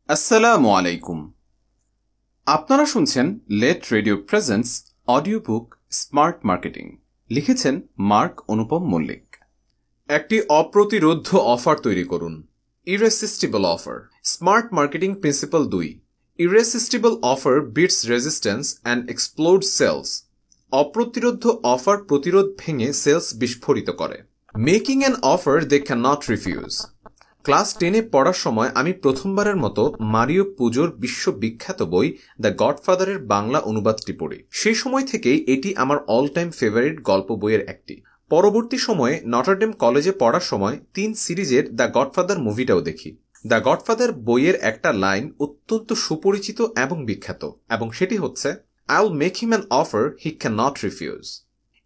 আসসালামু আলাইকুম। আপনারা শুনছেন let radio presents audio book smart marketing, লিখেছেন মার্ক অনুপম মল্লিক। একটি অপ্রতিরোধ্য অফার তৈরি করুন। Irresistible offer. Smart marketing principle 2। Irresistible offer beats resistance and explode sales. অপ্রতিরোধ্য অফার প্রতিরোধ ভেঙে সেলস বিস্ফোরিত করে। Making an offer they can not refuse. Class 10-এ পড়ার সময় আমি প্রথমবারের মতো মারিও পুজোর বিশ্ববিখ্যাত বই দ্য গডফাদারের বাংলা অনুবাদটি পড়ি। সেই সময় থেকেই এটি আমার অল টাইম ফেভারিট গল্প বইয়ের একটি। পরবর্তী সময়ে নটরডেম কলেজে পড়ার সময় 3 সিরিজের দ্য গডফাদার মুভিটাও দেখি। দ্য গডফাদার বইয়ের একটা লাইন অত্যন্ত সুপরিচিত এবং বিখ্যাত, এবং সেটি হচ্ছে, আইল make him an offer he can not refuse.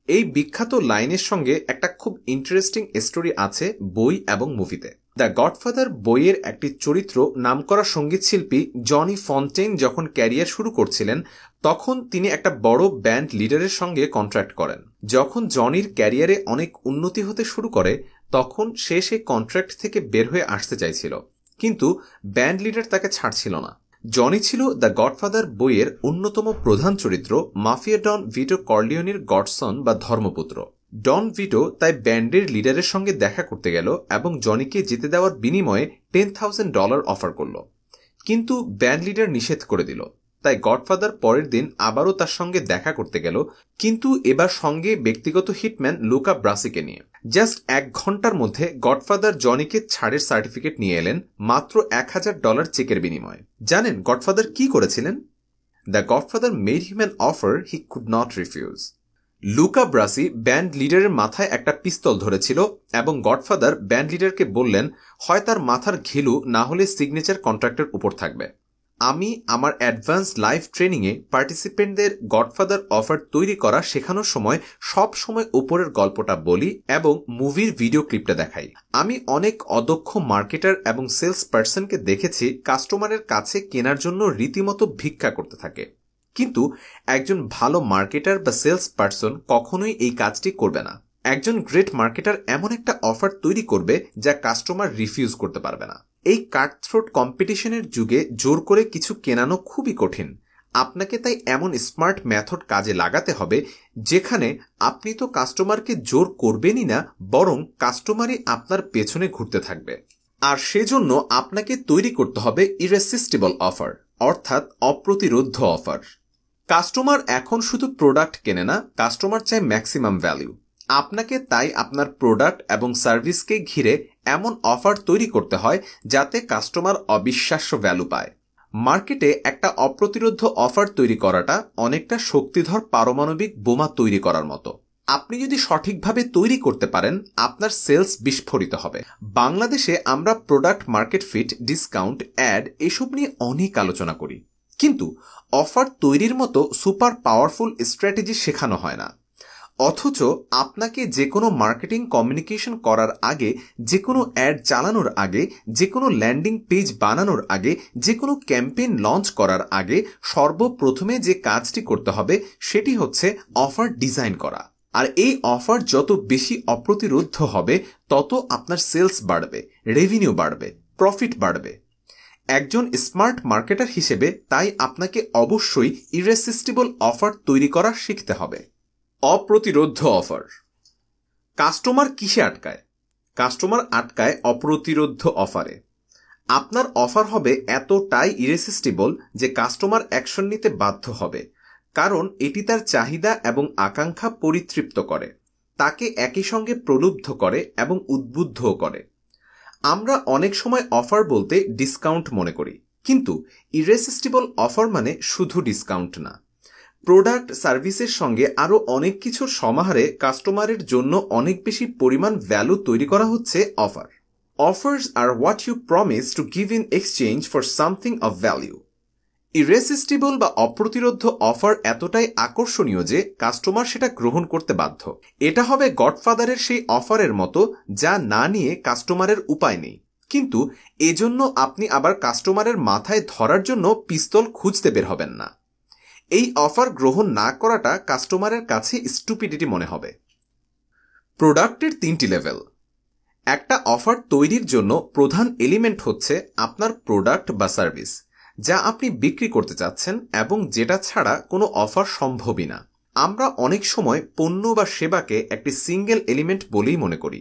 এই বিখ্যাত লাইনের সঙ্গে একটা খুব ইন্টারেস্টিং স্টোরি আছে বই এবং মুভিতে। দ্য গডফাদার বইয়ের একটি চরিত্র নামকরা সঙ্গীতশিল্পী জনি ফন্টেন যখন ক্যারিয়ার শুরু করছিলেন, তখন তিনি একটা বড় ব্যান্ড লিডারের সঙ্গে কন্ট্রাক্ট করেন। যখন জনির ক্যারিয়ারে অনেক উন্নতি হতে শুরু করে, তখন সে সেই কন্ট্রাক্ট থেকে বের হয়ে আসতে চাইছিল, কিন্তু ব্যান্ড লিডার তাকে ছাড়ছিল না। জনি ছিল দ্য গডফাদার বইয়ের অন্যতম প্রধান চরিত্র, মাফিয়া ডন ভিটো কর্লিওনির গডসন বা ধর্মপুত্র। ডন ভিটো তাই ব্যান্ডের লিডারের সঙ্গে দেখা করতে গেল এবং জনিকে যেতে দেওয়ার বিনিময়ে $10,000 অফার করল, কিন্তু ব্যান্ড লিডার নিষেধ করে দিল। তাই গডফাদার পরের দিন আবারও তার সঙ্গে দেখা করতে গেল, কিন্তু এবার সঙ্গে ব্যক্তিগত হিটম্যান লুকা ব্রাসিকে নিয়ে। জাস্ট 1 ঘন্টার মধ্যে গডফাদার জনিকে ছাড়ের সার্টিফিকেট নিয়ে এলেন মাত্র $1,000 চেকের বিনিময়ে। জানেন গডফাদার কি করেছিলেন? The Godfather made him an offer he could not refuse. Luca Brasi band লিডারের মাথায় একটা পিস্তল ধরেছিল এবং গডফাদার ব্যান্ড লিডারকে বললেন, হয় তার মাথার ঘিলু না হলে সিগনেচার কন্ট্রাক্টের উপর থাকবে। আমি আমার অ্যাডভান্স লাইভ ট্রেনিংয়ে পার্টিসিপেন্টদের গডফাদার অফার তৈরি করা শেখানোর সময় সব সময় উপরের গল্পটা বলি এবং মুভির ভিডিও ক্লিপটা দেখাই। আমি অনেক অদক্ষ মার্কেটার এবং সেলস পার্সনকে দেখেছি কাস্টমারের কাছে কেনার জন্য রীতিমতো ভিক্ষা করতে থাকে, কিন্তু একজন ভালো মার্কেটার বা সেলস পার্সন কখনোই এই কাজটি করবে না। একজন গ্রেট মার্কেটার এমন একটা অফার তৈরি করবে যা কাস্টমার রিফিউজ করতে পারবে না। এই কাটথ্রোট কম্পিটিশনের যুগে জোর করে কিছু কেনানো খুবই কঠিন। আপনাকে তাই এমন স্মার্ট মেথড কাজে লাগাতে হবে যেখানে আপনি তো কাস্টমারকে জোর করবেনই না, বরং কাস্টমারই আপনার পেছনে ঘুরতে থাকবে। আর সেজন্য আপনাকে তৈরি করতে হবে ইরেসিস্টিবল অফার, অর্থাৎ অপ্রতিরোধ্য অফার। কাস্টমার এখন শুধু প্রোডাক্ট কেনে না, কাস্টমার চায় ম্যাক্সিমাম ভ্যালু। আপনাকে তাই আপনার প্রোডাক্ট এবং সার্ভিসকে ঘিরে এমন অফার তৈরি করতে হয় যাতে কাস্টমার অবিশ্বাস্য ভ্যালু পায়। মার্কেটে একটা অপ্রতিরোধ্য অফার তৈরি করাটা অনেকটা শক্তিধর পারমাণবিক বোমা তৈরি করার মতো। আপনি যদি সঠিকভাবে তৈরি করতে পারেন, আপনার সেলস বিস্ফোরিত হবে। বাংলাদেশে আমরা product market fit, discount, ad এসব নিয়ে অনেক আলোচনা করি, কিন্তু অফার তৈরির মতো সুপার পাওয়ারফুল স্ট্র্যাটেজি শেখানো হয় না। অথচ আপনাকে যে কোনো মার্কেটিং কমিউনিকেশন করার আগে, যে কোনো অ্যাড চালানোর আগে, যে কোনো ল্যান্ডিং পেজ বানানোর আগে, যে কোনো ক্যাম্পেইন লঞ্চ করার আগে সর্বপ্রথমে যে কাজটি করতে হবে সেটি হচ্ছে অফার ডিজাইন করা। আর এই অফার যত বেশি অপ্রতিরোধ্য হবে, তত আপনার সেলস বাড়বে, রেভিনিউ বাড়বে, প্রফিট বাড়বে। একজন স্মার্ট মার্কেটার হিসেবে তাই আপনাকে অবশ্যই ইরেসিস্টিবল অফার তৈরি করা শিখতে হবে। অপ্রতিরোধ্য অফার। কাস্টমার কিসে আটকায়? কাস্টমার আটকায় অপ্রতিরোধ্য অফারে। আপনার অফার হবে এতটাই ইরেসিস্টিবল যে কাস্টমার অ্যাকশন নিতে বাধ্য হবে, কারণ এটি তার চাহিদা এবং আকাঙ্ক্ষা পরিতৃপ্ত করে, তাকে একই সঙ্গে প্রলুব্ধ করে এবং উদ্বুদ্ধও করে। আমরা অনেক সময় অফার বলতে ডিসকাউন্ট মনে করি, কিন্তু ইরেসিস্টিবল অফার মানে শুধু ডিসকাউন্ট না। প্রোডাক্ট সার্ভিসের সঙ্গে আরও অনেক কিছুর সমাহারে কাস্টমারের জন্য অনেক বেশি পরিমাণ ভ্যালু তৈরি করা হচ্ছে offer. Offers are what you promise to give in exchange for something of value. Irresistible বা অপ্রতিরোধ্য অফার এতটাই আকর্ষণীয় যে কাস্টমার সেটা গ্রহণ করতে বাধ্য। এটা হবে গডফাদারের সেই অফারের মতো যা না নিয়ে কাস্টমারের উপায় নেই, কিন্তু এজন্য আপনি আবার কাস্টমারের মাথায় ধরার জন্য পিস্তল খুঁজতে বের হবেন না। এই অফার গ্রহণ না করাটা কাস্টমারের কাছে স্টুপিডিটি মনে হবে। প্রোডাক্টের 3টি লেভেল। একটা অফার তৈরির জন্য প্রধান এলিমেন্ট হচ্ছে আপনার প্রোডাক্ট বা সার্ভিস, যা আপনি বিক্রি করতে চাচ্ছেন এবং যেটা ছাড়া কোনো অফার সম্ভবই না। আমরা অনেক সময় পণ্য বা সেবাকে একটি সিঙ্গেল এলিমেন্ট বলেই মনে করি,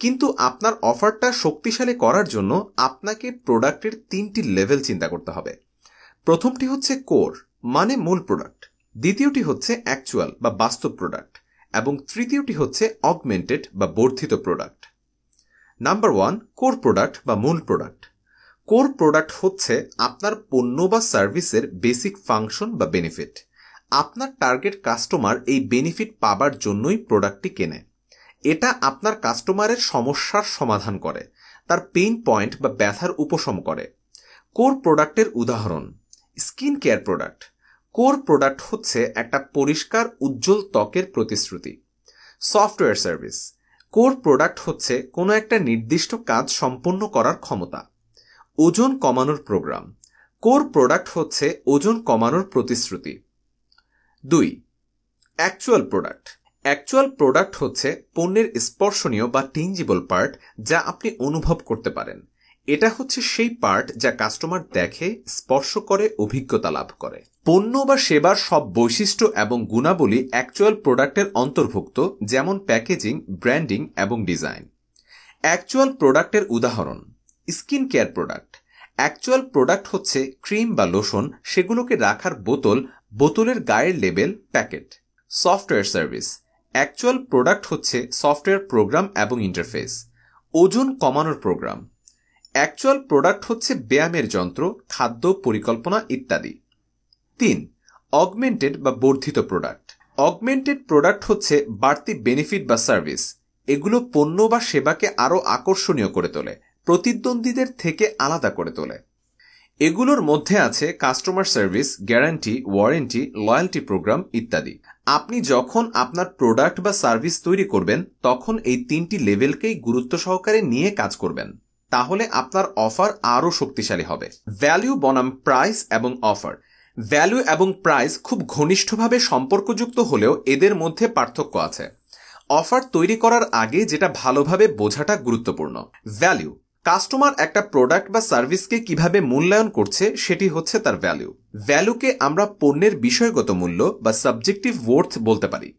কিন্তু আপনার অফারটা শক্তিশালী করার জন্য আপনাকে প্রোডাক্টের 3টি লেভেল চিন্তা করতে হবে। প্রথমটি হচ্ছে কোর, মানে মূল প্রোডাক্ট। দ্বিতীয়টি হচ্ছে অ্যাকচুয়াল বা বাস্তব প্রোডাক্ট, এবং তৃতীয়টি হচ্ছে অগমেন্টেড বা বর্ধিত প্রোডাক্ট। নাম্বার 1, কোর প্রোডাক্ট বা মূল প্রোডাক্ট। কোর প্রোডাক্ট হচ্ছে আপনার পণ্য বা সার্ভিসের বেসিক ফাংশন বা বেনিফিট। আপনার টার্গেট কাস্টমার এই বেনিফিট পাবার জন্যই প্রোডাক্টটি কেনে। এটা আপনার কাস্টমারের সমস্যার সমাধান করে, তার পেইন পয়েন্ট বা ব্যথার উপশম করে। কোর প্রোডাক্টের উদাহরণ: skin care product. Core product হচ্ছে একটা পরিষ্কার উজ্জ্বল ত্বকের প্রতিশ্রুতি। Software service. কোর প্রোডাক্ট হচ্ছে কোনো একটা নির্দিষ্ট কাজ সম্পন্ন করার ক্ষমতা। ওজন কমানোর প্রোগ্রাম। কোর প্রোডাক্ট হচ্ছে ওজন কমানোর প্রতিশ্রুতি। 2, অ্যাকচুয়াল প্রোডাক্ট। অ্যাকচুয়াল প্রোডাক্ট হচ্ছে পণ্যের স্পর্শনীয় বা টেঞ্জিবল পার্ট, যা আপনি অনুভব করতে পারেন। এটা হচ্ছে সেই পার্ট যা কাস্টমার দেখে, স্পর্শ করে, অভিজ্ঞতা লাভ করে। পণ্য বা সেবার সব বৈশিষ্ট্য এবং গুণাবলী অ্যাকচুয়াল প্রোডাক্টের অন্তর্ভুক্ত, যেমন প্যাকেজিং, ব্র্যান্ডিং এবং ডিজাইন। অ্যাকচুয়াল প্রোডাক্টের উদাহরণ: skin care product. Actual product হচ্ছে ক্রিম বা লোশন, সেগুলোকে রাখার বোতল, বোতলের গায়ের label, packet. Software service. Actual product হচ্ছে সফটওয়্যার প্রোগ্রাম এবং ইন্টারফেস। ওজন কমানোর প্রোগ্রাম। অ্যাকচুয়াল প্রোডাক্ট হচ্ছে ব্যায়ামের যন্ত্র, খাদ্য পরিকল্পনা ইত্যাদি। 3, অগমেন্টেড বা বর্ধিত প্রোডাক্ট। অগমেন্টেড প্রোডাক্ট হচ্ছে বাড়তি বেনিফিট বা সার্ভিস। এগুলো পণ্য বা সেবাকে আরও আকর্ষণীয় করে তোলে, প্রতিদ্বন্দ্বীদের থেকে আলাদা করে তোলে। এগুলোর মধ্যে আছে customer service, guarantee, warranty, loyalty programme ইত্যাদি। আপনি যখন আপনার প্রোডাক্ট বা সার্ভিস তৈরি করবেন, তখন এই 3টি লেভেলকেই গুরুত্ব সহকারে নিয়ে কাজ করবেন। তাহলে আপনার অফার আরও শক্তিশালী হবে। ভ্যালু বনাম প্রাইস এবং অফার। ভ্যালু এবং প্রাইস খুব ঘনিষ্ঠভাবে সম্পর্কযুক্ত হলেও এদের মধ্যে পার্থক্য আছে। অফার তৈরি করার আগে যেটা ভালোভাবে বোঝাটা গুরুত্বপূর্ণ। ভ্যালু: কাস্টমার একটা প্রোডাক্ট বা সার্ভিসকে কিভাবে মূল্যায়ন করছে সেটি হচ্ছে তার ভ্যালু। ভ্যালুকে আমরা পণ্যের বিষয়গত মূল্য বা সাবজেক্টিভ ওয়ার্থ বলতে পারি।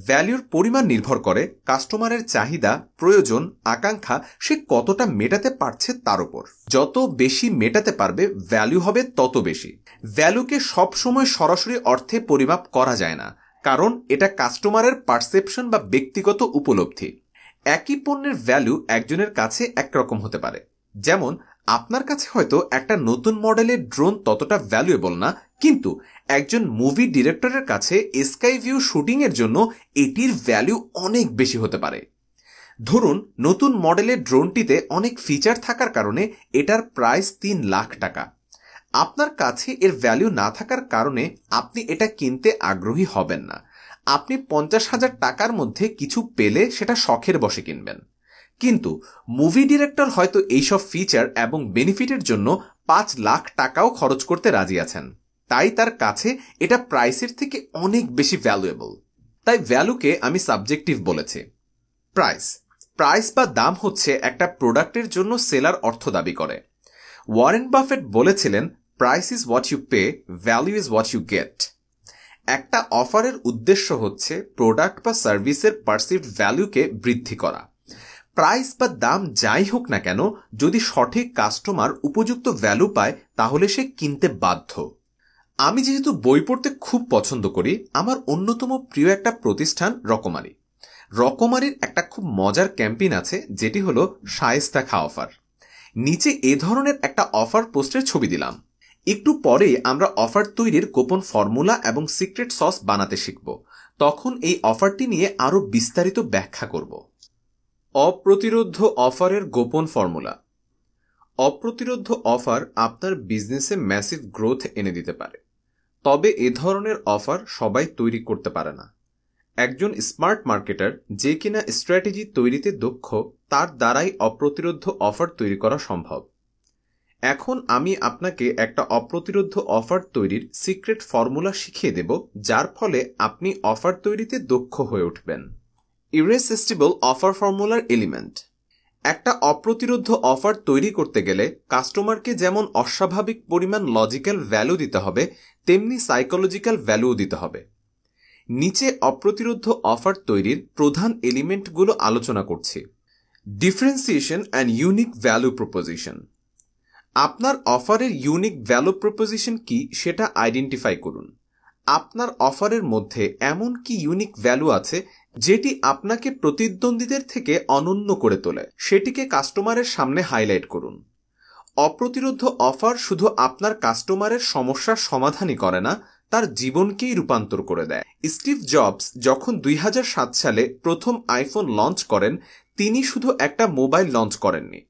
ভ্যালুর পরিমাণ নির্ভর করে কাস্টমারের চাহিদা, প্রয়োজন, আকাঙ্ক্ষা সে কতটা মেটাতে পারছে তার উপর। যত বেশি মেটাতে পারবে ভ্যালু হবে তত বেশি। ভ্যালুকে সবসময় সরাসরি অর্থে পরিমাপ করা যায় না, কারণ এটা কাস্টমারের পারসেপশন বা ব্যক্তিগত উপলব্ধি। একই পণ্যের ভ্যালু একজনের কাছে একরকম হতে পারে। যেমন আপনার কাছে হয়তো একটা নতুন মডেলের ড্রোন ততটা ভ্যালুয়েবল না, কিন্তু একজন মুভি ডিরেক্টরের কাছে স্কাই ভিউ শুটিংয়ের জন্য এটির ভ্যালু অনেক বেশি হতে পারে। ধরুন নতুন মডেলের ড্রোনটিতে অনেক ফিচার থাকার কারণে এটার প্রাইস 3 লাখ টাকা। আপনার কাছে এর ভ্যালু না থাকার কারণে আপনি এটা কিনতে আগ্রহী হবেন না। আপনি 50,000 টাকার মধ্যে কিছু পেলে সেটা শখের বশে কিনবেন। কিন্তু মুভি ডিরেক্টর হয়তো এইসব ফিচার এবং বেনিফিটের জন্য 5 লাখ টাকাও খরচ করতে রাজি আছেন। তাই তার কাছে এটা প্রাইসের থেকে অনেক বেশি ভ্যালুয়েবল। তাই ভ্যালুকে আমি সাবজেক্টিভ বলেছি। প্রাইস বা দাম হচ্ছে একটা প্রোডাক্টের জন্য সেলার অর্থ দাবি করে। ওয়ারেন বাফেট বলেছিলেন, price is what you pay, value is what you get. একটা অফারের উদ্দেশ্য হচ্ছে প্রোডাক্ট বা সার্ভিসের পারসিভড ভ্যালুকে বৃদ্ধি করা। প্রাইস বা দাম যাই হোক না কেন, যদি সঠিক কাস্টমার উপযুক্ত ভ্যালু পায় তাহলে সে কিনতে বাধ্য। আমি যেহেতু বই পড়তে খুব পছন্দ করি, আমার অন্যতম প্রিয় একটা প্রতিষ্ঠান রকমারি। রকমারির একটা খুব মজার ক্যাম্পেইন আছে, যেটি হলো শায়েস্তা খা অফার। নিচে এ ধরনের একটা অফার পোস্টের ছবি দিলাম। একটু পরে আমরা অফার তৈরির গোপন ফর্মুলা এবং সিক্রেট সস বানাতে শিখব। তখন এই অফারটি নিয়ে আরও বিস্তারিত ব্যাখ্যা করব। অপ্রতিরোধ্য অফারের গোপন ফর্মুলা। অপ্রতিরোধ্য অফার আপনার বিজনেসে ম্যাসিভ গ্রোথ এনে দিতে পারে, তবে এ ধরনের অফার সবাই তৈরি করতে পারে না। একজন স্মার্ট মার্কেটার যে কিনা স্ট্র্যাটেজি তৈরিতে দক্ষ, তার দ্বারাই অপ্রতিরোধ্য অফার তৈরি করা সম্ভব। এখন আমি আপনাকে একটা অপ্রতিরোধ্য অফার তৈরির সিক্রেট ফর্মুলা শিখিয়ে দেব, যার ফলে আপনি অফার তৈরিতে দক্ষ হয়ে উঠবেন। ইরেসিস্টিবল অফার ফর্মুলার এলিমেন্ট। একটা অপ্রতিরোধ্য অফার তৈরি করতে গেলে কাস্টমারকে যেমন অস্বাভাবিক পরিমাণ লজিক্যাল ভ্যালু দিতে হবে, তেমনি সাইকোলজিক্যাল ভ্যালুও দিতে হবে। নিচে অপ্রতিরোধ্য অফার তৈরির প্রধান এলিমেন্টগুলো আলোচনা করছি। Differentiation and unique value proposition. আপনার অফারের ইউনিক ভ্যালু প্রপোজিশন কি সেটা আইডেন্টিফাই করুন। আপনার অফারের মধ্যে এমন কি ইউনিক ভ্যালু আছে যেটি আপনাকে প্রতিদ্বন্দ্বীদের থেকে অনন্য করে তোলে, সেটিকে কাস্টমারের সামনে হাইলাইট করুন। অপ্রতিরোধ্য অফার শুধু আপনার কাস্টমারের সমস্যার সমাধানই করে না, তার জীবনকেই রূপান্তর করে দেয়। স্টিভ জবস যখন 2007 সালে প্রথম আইফোন লঞ্চ করেন, তিনি শুধু একটা মোবাইল লঞ্চ করেননি।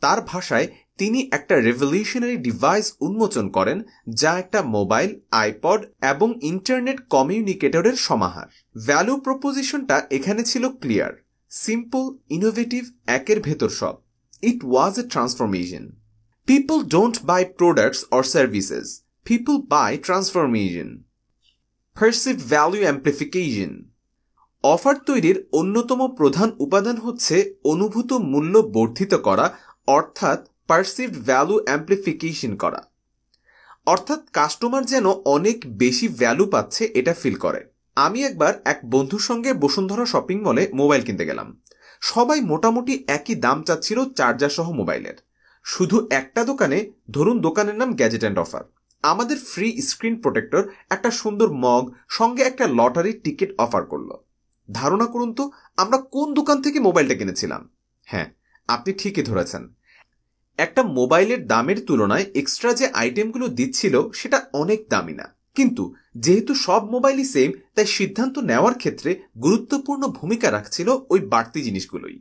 তার ভাষায় তিনি একটা রেভলিউশনারি ডিভাইস উন্মোচন করেন, যা একটা মোবাইল, আইপড এবং ইন্টারনেট কমিউনিকেটরের সমাহার। ভ্যালু প্রপোজিশনটা এখানে ছিল ক্লিয়ার, সিম্পল, ইনোভেটিভ, একের ভেতর সব। It was a transformation. People don't buy products or services, people buy transformation. Perceived value amplification. Offer তৈরির অন্যতম প্রধান উপাদান হচ্ছে অনুভূত মূল্য বর্ধিত করা, অর্থাৎ পারসিভড ভ্যালু অ্যাম্প্লিফিকেশন করা। অর্থাৎ কাস্টমার যেন অনেক বেশি ভ্যালু পাচ্ছে এটা ফিল করে। আমি একবার এক বন্ধুর সঙ্গে বসুন্ধরা শপিং মলে মোবাইল কিনতে গেলাম। সবাই মোটামুটি একই দাম চাচ্ছিল চার্জার সহ মোবাইলের। শুধু একটা দোকানে, ধরুন দোকানের নাম গ্যাজেট অ্যান্ড অফার, আমাদের ফ্রি স্ক্রিন প্রোটেক্টর, একটা সুন্দর মগ, সঙ্গে একটা লটারির টিকিট অফার করলো। ধারণা করুন তো আমরা কোন দোকান থেকে মোবাইলটা কিনেছিলাম? হ্যাঁ, আপনি ঠিকই ধরেছেন। একটা মোবাইলের দামের তুলনায় এক্সট্রা যে আইটেমগুলো দিচ্ছিল সেটা অনেক দামি না, কিন্তু যেহেতু সব মোবাইলই সেম, তাই সিদ্ধান্ত নেওয়ার ক্ষেত্রে গুরুত্বপূর্ণ ভূমিকা রাখছিল ওই বাড়তি জিনিসগুলোই।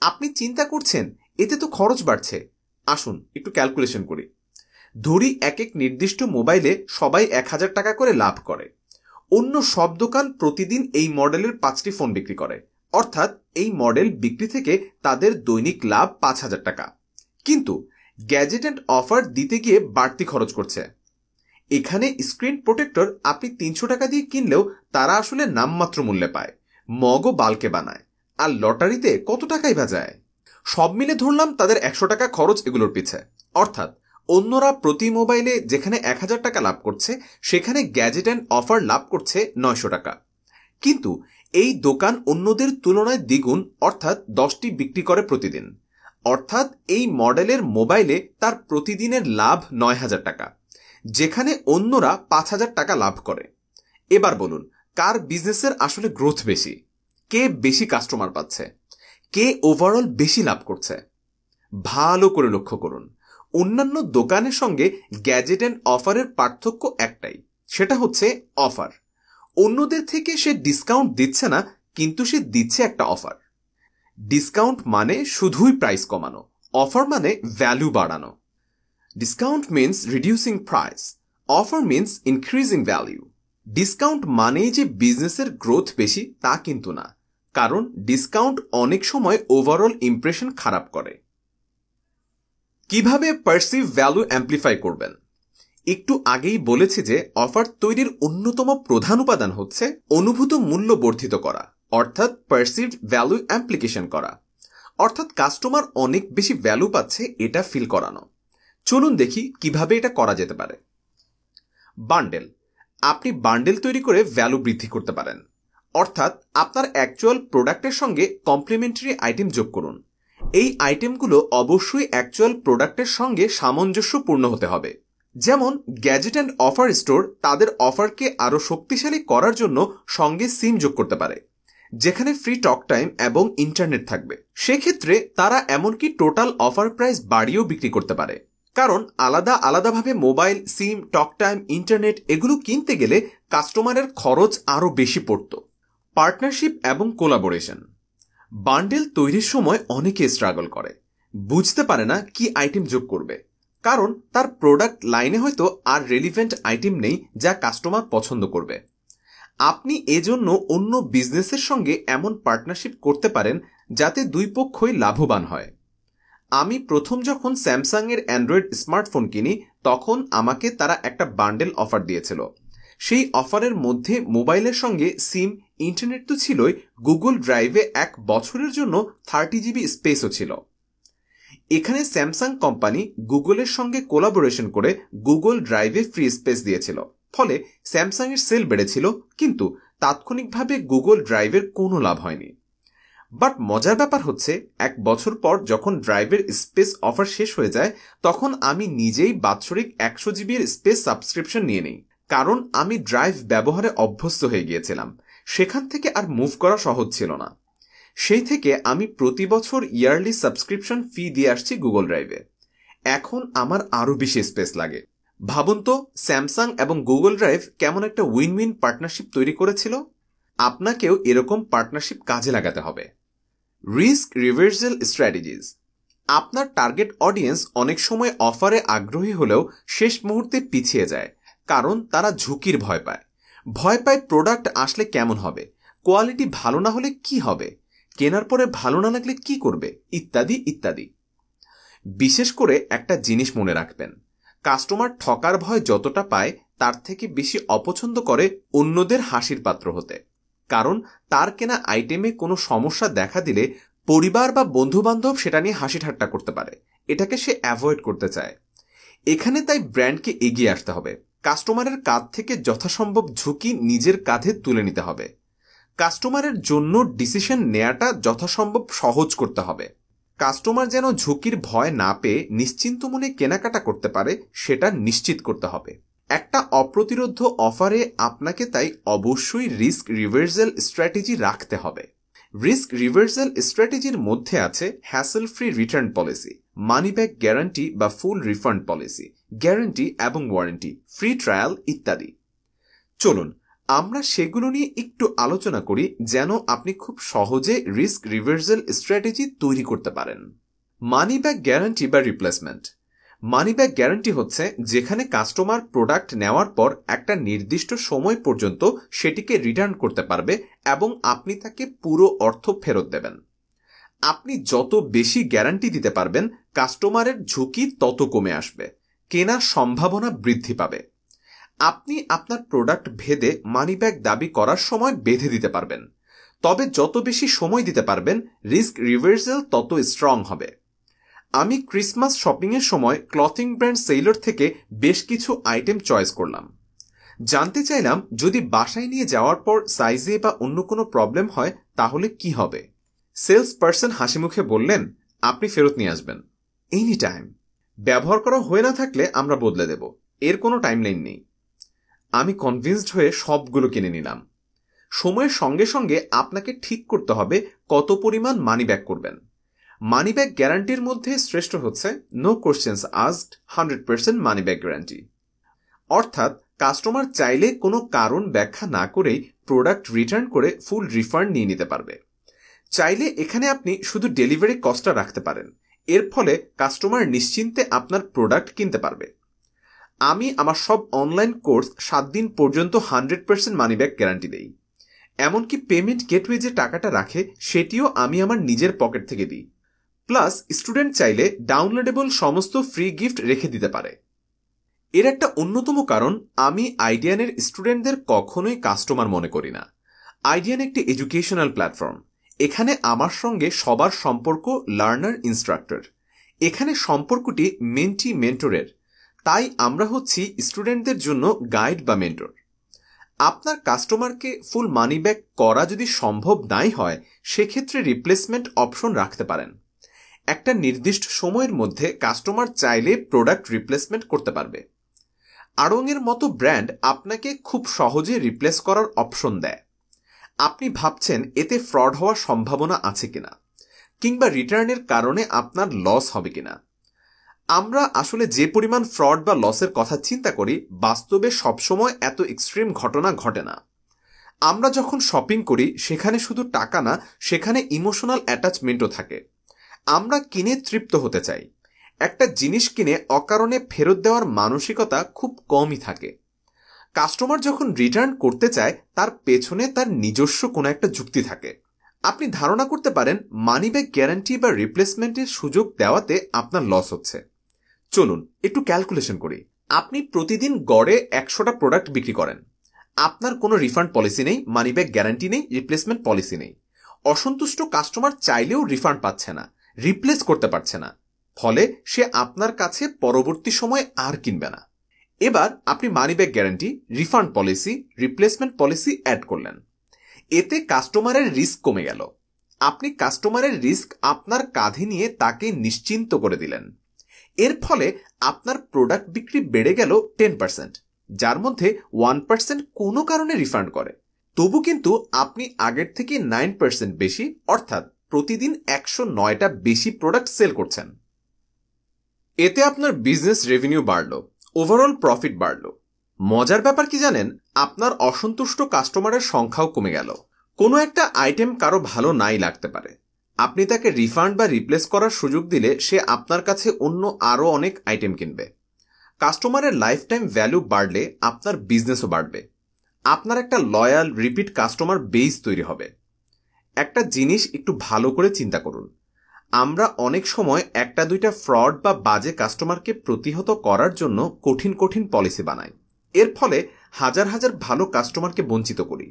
আপনি চিন্তা করছেন এতে তো খরচ বাড়ছে। আসুন একটু ক্যালকুলেশন করি। ধরি এক এক নির্দিষ্ট মোবাইলে সবাই 1000 টাকা করে লাভ করে। অন্য সব দোকান প্রতিদিন এই মডেলের 5টি ফোন বিক্রি করে, অর্থাৎ এই মডেল বিক্রি থেকে তাদের দৈনিক লাভ 5000 টাকা। কিন্তু গ্যাজেট অ্যান্ড অফার দিতে গিয়ে বাড়তি খরচ করছে। এখানে স্ক্রিন প্রোটেক্টর আপনি 300 টাকা দিয়ে কিনলেও তারা আসলে নামমাত্র মূল্যে পায়, মগও বাল্কে বানায়, আর লটারিতে কত টাকাই বাজায়। সব মিলে ধরলাম তাদের 100 টাকা খরচ এগুলোর পিছে। অর্থাৎ অন্যরা প্রতি মোবাইলে যেখানে 1000 টাকা লাভ করছে, সেখানে গ্যাজেট অ্যান্ড অফার লাভ করছে 900 টাকা। কিন্তু এই দোকান অন্যদের তুলনায় দ্বিগুণ, অর্থাৎ 10টি বিক্রি করে প্রতিদিন। অর্থাৎ এই মডেলের মোবাইলে তার প্রতিদিনের লাভ 9000 টাকা, যেখানে অন্যরা 5000 টাকা লাভ করে। এবার বলুন, কার বিজনেসের আসলে গ্রোথ বেশি? কে বেশি কাস্টমার পাচ্ছে? কে ওভারঅল বেশি লাভ করছে? ভালো করে লক্ষ্য করুন, অন্যান্য দোকানের সঙ্গে গ্যাজেট অ্যান্ড অফারের পার্থক্য একটাই, সেটা হচ্ছে অফার। অন্যদের থেকে সে ডিসকাউন্ট দিচ্ছে না, কিন্তু সে দিচ্ছে একটা অফার। ডিসকাউন্ট মানে শুধুই প্রাইস কমানো, অফার মানে ভ্যালু বাড়ানো। Discount means reducing price, offer means increasing value. Discount মানেই যে বিজনেসের গ্রোথ বেশি তা কিন্তু না, কারণ ডিসকাউন্ট অনেক সময় ওভারঅল ইমপ্রেশন খারাপ করে। কিভাবে পারসিভ ভ্যালু অ্যাম্প্লিফাই করবেন? একটু আগেই বলেছি যে অফার তৈরির অন্যতম প্রধান উপাদান হচ্ছে অনুভূত মূল্য বর্ধিত করা, অর্থাৎ পারসিভড ভ্যালু অ্যাপ্লিকেশন করা। অর্থাৎ কাস্টমার অনেক বেশি ভ্যালু পাচ্ছে এটা ফিল করানো। চলুন দেখি কিভাবে এটা করা যেতে পারে। বান্ডেল। আপনি বান্ডেল তৈরি করে ভ্যালু বৃদ্ধি করতে পারেন। অর্থাৎ আপনার অ্যাকচুয়াল প্রোডাক্টের সঙ্গে কমপ্লিমেন্টারি আইটেম যোগ করুন। এই আইটেমগুলো অবশ্যই অ্যাকচুয়াল প্রোডাক্টের সঙ্গে সামঞ্জস্যপূর্ণ হতে হবে। যেমন গ্যাজেট অ্যান্ড অফার স্টোর তাদের অফারকে আরও শক্তিশালী করার জন্য সঙ্গে সিম যোগ করতে পারে, যেখানে ফ্রি টক টাইম এবং ইন্টারনেট থাকবে। সেক্ষেত্রে তারা এমনকি টোটাল অফার প্রাইস বাড়িয়েও বিক্রি করতে পারে, কারণ আলাদা আলাদাভাবে মোবাইল, সিম, টক টাইম, ইন্টারনেট এগুলো কিনতে গেলে কাস্টমারের খরচ আরও বেশি পড়ত। পার্টনারশিপ এবং কোলাবোরেশন। বান্ডেল তৈরির সময় অনেকে স্ট্রাগল করে, বুঝতে পারে না কি আইটেম যোগ করবে, কারণ তার প্রোডাক্ট লাইনে হয়তো আর রেলিভেন্ট আইটেম নেই যা কাস্টমার পছন্দ করবে। আপনি এজন্য অন্য বিজনেসের সঙ্গে এমন পার্টনারশিপ করতে পারেন যাতে দুই পক্ষই লাভবান হয়। আমি প্রথম যখন স্যামসাং এর অ্যান্ড্রয়েড স্মার্টফোন কিনি, তখন আমাকে তারা একটা বান্ডেল অফার দিয়েছিল। সেই অফারের মধ্যে মোবাইলের সঙ্গে সিম, ইন্টারনেট তো ছিলই, গুগল ড্রাইভে 1 বছরের জন্য 30 জিবি স্পেসও ছিল। এখানে স্যামসাং কোম্পানি গুগলের সঙ্গে কোলাবোরেশন করে গুগল ড্রাইভে ফ্রি স্পেস দিয়েছিল, ফলে স্যামসাংয়ের সেল বেড়েছিল, কিন্তু তাৎক্ষণিকভাবে গুগল ড্রাইভের কোনো লাভ হয়নি। বাট মজার ব্যাপার হচ্ছে, 1 বছর পর যখন ড্রাইভের স্পেস অফার শেষ হয়ে যায়, তখন আমি নিজেই বাৎসরিক 100 জিবির স্পেস সাবস্ক্রিপশন নিয়ে নিই, কারণ আমি ড্রাইভ ব্যবহারে অভ্যস্ত হয়ে গিয়েছিলাম। সেখান থেকে আর মুভ করা সহজ ছিল না। সেই থেকে আমি প্রতি বছর ইয়ারলি সাবস্ক্রিপশন ফি দিয়ে আসছি গুগল ড্রাইভে। এখন আমার আরও বেশি স্পেস লাগে। ভাবুন তো, স্যামসাং এবং গুগল ড্রাইভ কেমন একটা উইন উইন পার্টনারশিপ তৈরি করেছিল। আপনাকেও এরকম পার্টনারশিপ কাজে লাগাতে হবে। Risk reversal strategies. আপনার টার্গেট অডিয়েন্স অনেক সময় অফারে আগ্রহী হলেও শেষ মুহূর্তে পিছিয়ে যায়, কারণ তারা ঝুঁকির ভয় পায় প্রোডাক্ট আসলে কেমন হবে, কোয়ালিটি ভালো না হলে কি হবে, কেনার পরে ভালো না লাগলে কি করবে, ইত্যাদি ইত্যাদি। বিশেষ করে একটা জিনিস মনে রাখবেন, কাস্টমার ঠকার ভয় যতটা পায়, তার থেকে বেশি অপছন্দ করে অন্যদের হাসির পাত্র হতে। কারণ তার কেনা আইটেমে কোনো সমস্যা দেখা দিলে পরিবার বা বন্ধুবান্ধব সেটা নিয়ে হাসি ঠাট্টা করতে পারে, এটাকে সে অ্যাভয়েড করতে চায়। এখানে তাই ব্র্যান্ডকে এগিয়ে আসতে হবে। কাস্টমারের কাঁধ থেকে যথাসম্ভব ঝুঁকি নিজের কাঁধে তুলে নিতে হবে। কাস্টমারের জন্য ডিসিশন নেওয়াটা যথাসম্ভব সহজ করতে হবে। কাস্টমার যেন ঝুঁকির ভয় না পেয়ে নিশ্চিন্ত মনে কেনাকাটা করতে পারে, সেটা নিশ্চিত করতে হবে। একটা অপ্রতিরোধ্য অফারে আপনাকে তাই অবশ্যই রিস্ক রিভার্সাল স্ট্র্যাটেজি রাখতে হবে। রিস্ক রিভার্সাল স্ট্র্যাটেজির মধ্যে আছে হ্যাসেল ফ্রি রিটার্ন পলিসি, মানি ব্যাক গ্যারান্টি বা ফুল রিফান্ড পলিসি, গ্যারান্টি এবং ওয়ারেন্টি, ফ্রি ট্রায়াল ইত্যাদি। চলুন আমরা সেগুলো নিয়ে একটু আলোচনা করি, যেন আপনি খুব সহজে রিস্ক রিভার্সাল স্ট্র্যাটেজি তৈরি করতে পারেন। মানি ব্যাক গ্যারান্টি বা রিপ্লেসমেন্ট। মানি ব্যাক গ্যারান্টি হচ্ছে যেখানে কাস্টমার প্রোডাক্ট নেওয়ার পর একটা নির্দিষ্ট সময় পর্যন্ত সেটিকে রিটার্ন করতে পারবে এবং আপনি তাকে পুরো অর্থ ফেরত দেবেন। আপনি যত বেশি গ্যারান্টি দিতে পারবেন, কাস্টমারের ঝুঁকি তত কমে আসবে, কেনার সম্ভাবনা বৃদ্ধি পাবে। আপনি আপনার প্রোডাক্ট ভেদে মানি ব্যাক দাবি করার সময় বেঁধে দিতে পারবেন। তবে যত বেশি সময় দিতে পারবেন, রিস্ক রিভার্সাল তত স্ট্রং হবে। আমি ক্রিসমাস শপিংয়ের সময় ক্লথিং ব্র্যান্ড সেলর থেকে বেশ কিছু আইটেম চয়েস করলাম। জানতে চাইলাম, যদি বাসায় নিয়ে যাওয়ার পর সাইজে বা অন্য কোনো প্রবলেম হয় তাহলে কি হবে। সেলস পার্সন হাসি মুখে বললেন, আপনি ফেরত নিয়ে আসবেন এনি টাইম। ব্যবহার করা হয়ে না থাকলে আমরা বদলে দেব, এর কোনো টাইমলাইন নেই। আমি কনভিন্সড হয়ে সবগুলো কিনে নিলাম। সময়ের সঙ্গে সঙ্গে আপনাকে ঠিক করতে হবে কত পরিমাণ মানি ব্যাক করবেন। মানি ব্যাক গ্যারান্টির মধ্যে শ্রেষ্ঠ হচ্ছে no questions asked 100% money back guarantee. অর্থাৎ কাস্টমার চাইলে কোনো কারণ ব্যাখ্যা না করেই প্রোডাক্ট রিটার্ন করে ফুল রিফান্ড নিয়ে নিতে পারবে। চাইলে এখানে আপনি শুধু ডেলিভারি কস্টটা রাখতে পারেন। এর ফলে কাস্টমার নিশ্চিন্তে আপনার প্রোডাক্ট কিনতে পারবে। আমি আমার সব অনলাইন কোর্স 7 দিন পর্যন্ত 100% মানি ব্যাক গ্যারান্টি দেই। এমনকি পেমেন্ট গেটওয়ে যে টাকাটা রাখে সেটিও আমি আমার নিজের পকেট থেকে দিই। প্লাস স্টুডেন্ট চাইলে ডাউনলোডেবল সমস্ত ফ্রি গিফট রেখে দিতে পারে। এর একটা অন্যতম কারণ, আমি আইডিয়ানের স্টুডেন্টদের কখনোই কাস্টমার মনে করি না। আইডিয়ান একটি এডুকেশনাল প্ল্যাটফর্ম। এখানে আমার সঙ্গে সবার সম্পর্ক লার্নার ইনস্ট্রাক্টর। এখানে সম্পর্কটি মেন্টি মেন্টরের। তাই আমরা হচ্ছি স্টুডেন্টদের জন্য গাইড বা মেন্টর। আপনার কাস্টমারকে ফুল মানি ব্যাক করা যদি সম্ভব নাই হয়, সেক্ষেত্রে রিপ্লেসমেন্ট অপশন রাখতে পারেন। একটা নির্দিষ্ট সময়ের মধ্যে কাস্টমার চাইলে প্রোডাক্ট রিপ্লেসমেন্ট করতে পারবে। আড়ংয়ের মতো ব্র্যান্ড আপনাকে খুব সহজে রিপ্লেস করার অপশন দেয়। আপনি ভাবছেন এতে ফ্রড হওয়ার সম্ভাবনা আছে কিনা, কিংবা রিটার্নের কারণে আপনার লস হবে কিনা। আমরা আসলে যে পরিমাণ ফ্রড বা লসের কথা চিন্তা করি, বাস্তবে সবসময় এত এক্সট্রিম ঘটনা ঘটে না। আমরা যখন শপিং করি সেখানে শুধু টাকা না, সেখানে ইমোশনাল অ্যাটাচমেন্টও থাকে। আমরা কিনে তৃপ্ত হতে চাই। একটা জিনিস কিনে অকারণে ফেরত দেওয়ার মানসিকতা খুব কমই থাকে। কাস্টমার যখন রিটার্ন করতে চায়, তার পেছনে তার নিজস্ব কোনো একটা যুক্তি থাকে। আপনি ধারণা করতে পারেন মানি ব্যাক গ্যারান্টি বা রিপ্লেসমেন্টের সুযোগ দেওয়াতে আপনার লস হচ্ছে। চলুন একটু ক্যালকুলেশন করি। আপনি প্রতিদিন গড়ে 100টা প্রোডাক্ট বিক্রি করেন। আপনার কোনো রিফান্ড পলিসি নেই, মানি ব্যাক গ্যারান্টি নেই, রিপ্লেসমেন্ট পলিসি নেই। অসন্তুষ্ট কাস্টমার চাইলেও রিফান্ড পাচ্ছে না, রিপ্লেস করতে পারছে না, ফলে সে আপনার কাছে পরবর্তী সময় আর কিনবে না। এবার আপনি money back guarantee, refund policy, replacement policy add করলেন। এতে কাস্টমারের রিস্ক কমে গেল। আপনি কাস্টমারের রিস্ক আপনার কাঁধে নিয়ে তাকে নিশ্চিন্ত করে দিলেন। এর ফলে আপনার প্রোডাক্ট বিক্রি বেড়ে গেল 10%, যার মধ্যে 1% কোনো কারণে রিফান্ড করে। তবু কিন্তু আপনি আগের থেকে 9% বেশি, অর্থাৎ প্রতিদিন 109টা বেশি প্রোডাক্ট সেল করছেন। এতে আপনার বিজনেস রেভিনিউ বাড়ল, ওভারঅল প্রফিট বাড়ল। মজার ব্যাপার কি জানেন, আপনার অসন্তুষ্ট কাস্টমারের সংখ্যাও কমে গেল। কোনো একটা আইটেম কারো ভালো নাই লাগতে পারে, আপনি তাকে রিফান্ড বা রিপ্লেস করার সুযোগ দিলে সে আপনার কাছে অন্য আরও অনেক আইটেম কিনবে। কাস্টমারের লাইফ টাইম ভ্যালু বাড়লে আপনার বিজনেসও বাড়বে। আপনার একটা লয়াল রিপিট কাস্টমার বেস তৈরি হবে। একটা জিনিস একটু ভালো করে চিন্তা করুন, আমরা অনেক সময় একটা দুইটা ফ্রড বা বাজে কাস্টমারকে প্রতিহত করার জন্য কঠিন কঠিন পলিসি বানাই। এর ফলে হাজার হাজার ভালো কাস্টমারকে বঞ্চিত করি।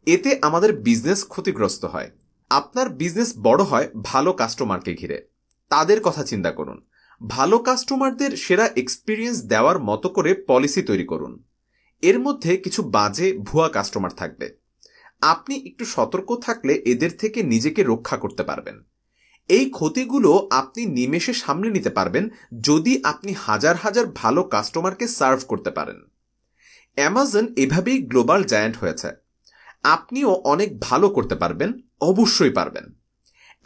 এতে আমাদের বিজনেস ক্ষতিগ্রস্ত হয়। আপনার বিজনেস বড় হয় ভালো কাস্টমারকে ঘিরে। তাদের কথা চিন্তা করুন। ভালো কাস্টমারদের সেরা এক্সপিরিয়েন্স দেওয়ার মতো করে পলিসি তৈরি করুন। এর মধ্যে কিছু বাজে ভুয়া কাস্টমার থাকবে। আপনি একটু সতর্ক থাকলে এদের থেকে নিজেকে রক্ষা করতে পারবেন। এই ক্ষতিগুলো আপনি নিমেষে সামলে নিতে পারবেন যদি আপনি হাজার হাজার ভালো কাস্টমারকে সার্ভ করতে পারেন। অ্যামাজন এভাবেই গ্লোবাল জায়ান্ট হয়েছে। আপনিও অনেক ভালো করতে পারবেন, অবশ্যই পারবেন।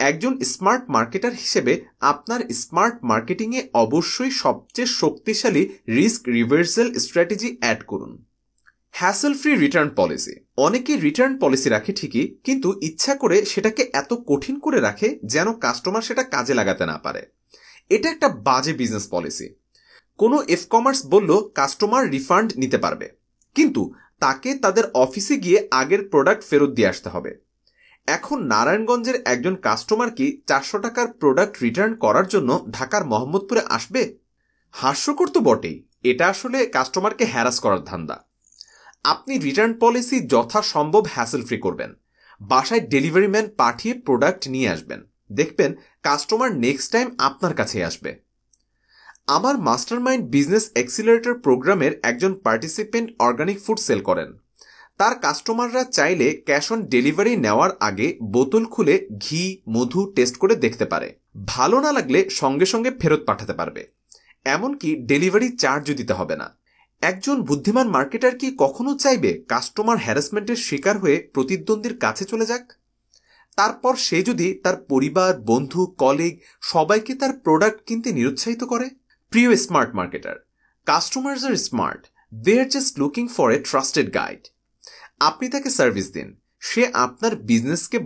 একজন স্মার্ট মার্কেটার হিসেবে আপনার স্মার্ট মার্কেটিংয়ে অবশ্যই সবচেয়ে শক্তিশালী রিস্ক রিভার্সাল স্ট্র্যাটেজি অ্যাড করুন। Hassle free return policy. অনেকে রিটার্ন পলিসি রাখে ঠিকই, কিন্তু ইচ্ছা করে সেটাকে এত কঠিন করে রাখে যেন কাস্টমার সেটা কাজে লাগাতে না পারে। এটা একটা বাজে বিজনেস পলিসি। কোনো কমার্স বলল কাস্টমার রিফান্ড নিতে পারবে, কিন্তু তাকে তাদের অফিসে গিয়ে আগের প্রোডাক্ট ফেরত দিয়ে আসতে হবে। এখন নারায়ণগঞ্জের একজন কাস্টমার কি 400 টাকার প্রোডাক্ট রিটার্ন করার জন্য ঢাকার মোহাম্মদপুরে আসবে? হাস্যকর তো বটেই, এটা আসলে কাস্টমারকে হ্যারাস করার ধান্দা। আপনি রিটার্ন পলিসি যথাসম্ভব হ্যাসেল ফ্রি করবেন। বাসায় ডেলিভারি ম্যান পাঠিয়ে প্রোডাক্ট নিয়ে আসবেন। দেখবেন কাস্টমার নেক্সট টাইম আপনার কাছে আসবে। আমার মাস্টারমাইন্ড বিজনেস অ্যাক্সিলারেটর প্রোগ্রামের একজন পার্টিসিপেন্ট অর্গানিক ফুড সেল করেন। তার কাস্টমাররা চাইলে ক্যাশ অন ডেলিভারি নেওয়ার আগে বোতল খুলে ঘি, মধু টেস্ট করে দেখতে পারে। ভালো না লাগলে সঙ্গে সঙ্গে ফেরত পাঠাতে পারবে। এমনকি ডেলিভারি চার্জও দিতে হবে না। একজন বুদ্ধিমান মার্কেটার কি কখনো চাইবে কাস্টমার হ্যারাসমেন্টের শিকার হয়ে প্রতিদ্বন্দ্বীর কাছে চলে যাক? তারপর সে যদি তার পরিবার, বন্ধু, কলিগ সবাইকে তার প্রোডাক্ট কিনতে নিরুৎসাহিত করে? প্রিয় smart marketer, customers are smart, they are just looking for a trusted guide. আপনি তাকে সার্ভিস দিন, সে আপনার বিজনেসকে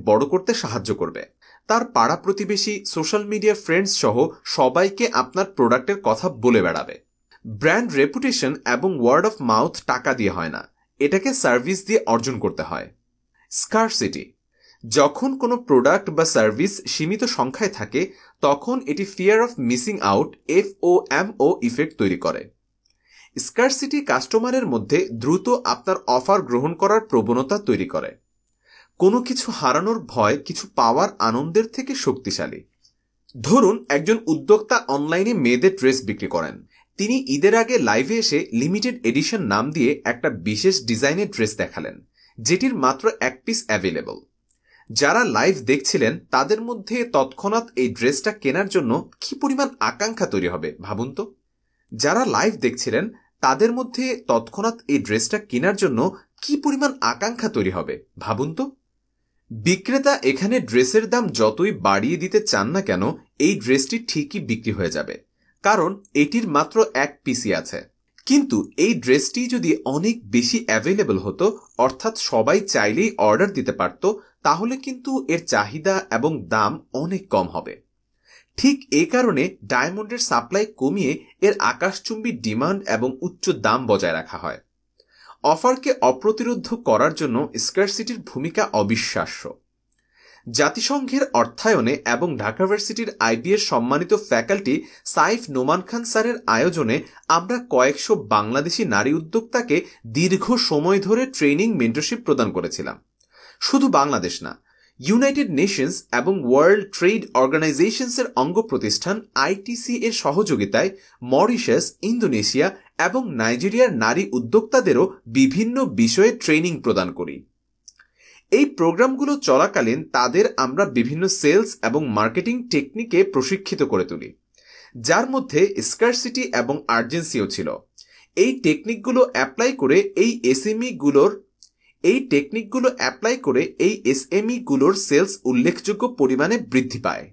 বড় করতে সাহায্য করবে। তার পাড়া প্রতিবেশী, সোশ্যাল মিডিয়া ফ্রেন্ডস সহ সবাইকে আপনার প্রোডাক্টের কথা বলে বেড়াবে। ব্র্যান্ড রেপুটেশন এবং ওয়ার্ড অফ মাউথ টাকা দিয়ে হয় না, এটাকে সার্ভিস দিয়ে অর্জন করতে হয়। স্কারসিটি। যখন কোনো প্রোডাক্ট বা সার্ভিস সীমিত সংখ্যায় থাকে তখন এটি fear of missing out FOMO effect তৈরি করে। স্কারসিটি কাস্টমারের মধ্যে দ্রুত আপনার অফার গ্রহণ করার প্রবণতা তৈরি করে। কোনো কিছু হারানোর ভয় কিছু পাওয়ার আনন্দের থেকে শক্তিশালী। ধরুন একজন উদ্যোক্তা অনলাইনে মেয়েদের ড্রেস বিক্রি করেন। তিনি ঈদের আগে লাইভে এসে লিমিটেড এডিশন নাম দিয়ে একটা বিশেষ ডিজাইনের ড্রেস দেখালেন, যেটির মাত্র 1 পিস অ্যাভেলেবল। যারা লাইভ দেখছিলেন তাদের মধ্যে তৎক্ষণাৎ এই ড্রেসটা কেনার জন্য কি পরিমাণ আকাঙ্ক্ষা তৈরি হবে ভাবুন তো। যারা লাইভ দেখছিলেন তাদের মধ্যে তৎক্ষণাৎ এই ড্রেসটা কেনার জন্য কি পরিমাণ আকাঙ্ক্ষা তৈরি হবে ভাবুন তো। বিক্রেতা এখানে ড্রেসের দাম যতই বাড়িয়ে দিতে চান না কেন, এই ড্রেসটি ঠিকই বিক্রি হয়ে যাবে, কারণ এটির মাত্র 1 পিসই আছে। কিন্তু এই ড্রেসটি যদি অনেক বেশি অ্যাভেলেবল হতো, অর্থাৎ সবাই চাইলেই অর্ডার দিতে পারত, তাহলে কিন্তু এর চাহিদা এবং দাম অনেক কম হবে। ঠিক এই কারণে ডায়মন্ডের সাপ্লাই কমিয়ে এর আকাশচুম্বী ডিমান্ড এবং উচ্চ দাম বজায় রাখা হয়। অফারকে অপ্রতিরোধ করার জন্য স্কারসিটির ভূমিকা অবিশ্বাস্য। জাতিসংঘের অর্থায়নে এবং ঢাকা ভার্সিটির আইবিএর সম্মানিত ফ্যাকাল্টি সাইফ নোমান খান স্যারের আয়োজনে আমরা কয়েকশো বাংলাদেশি নারী উদ্যোক্তাকে দীর্ঘ সময় ধরে ট্রেনিং মেন্টরশিপ প্রদান করেছিলাম। শুধু বাংলাদেশ না, ইউনাইটেড নেশনস এবং ওয়ার্ল্ড ট্রেড অর্গানাইজেশনসের অঙ্গ প্রতিষ্ঠান আইটিসি এর সহযোগিতায় মরিশাস, ইন্দোনেশিয়া এবং নাইজেরিয়ার নারী উদ্যোক্তাদেরও বিভিন্ন বিষয়ে ট্রেনিং প্রদান করি। এই প্রোগ্রামগুলো চলাকালীন তাদের আমরা বিভিন্ন সেলস এবং মার্কেটিং টেকনিকে প্রশিক্ষিত করে তুলি, যার মধ্যে স্কারসিটি এবং আর্জেন্সিও ছিল। এই টেকনিকগুলো অ্যাপ্লাই করে এই এসএমই গুলোর সেলস উল্লেখযোগ্য পরিমাণে বৃদ্ধি পায়।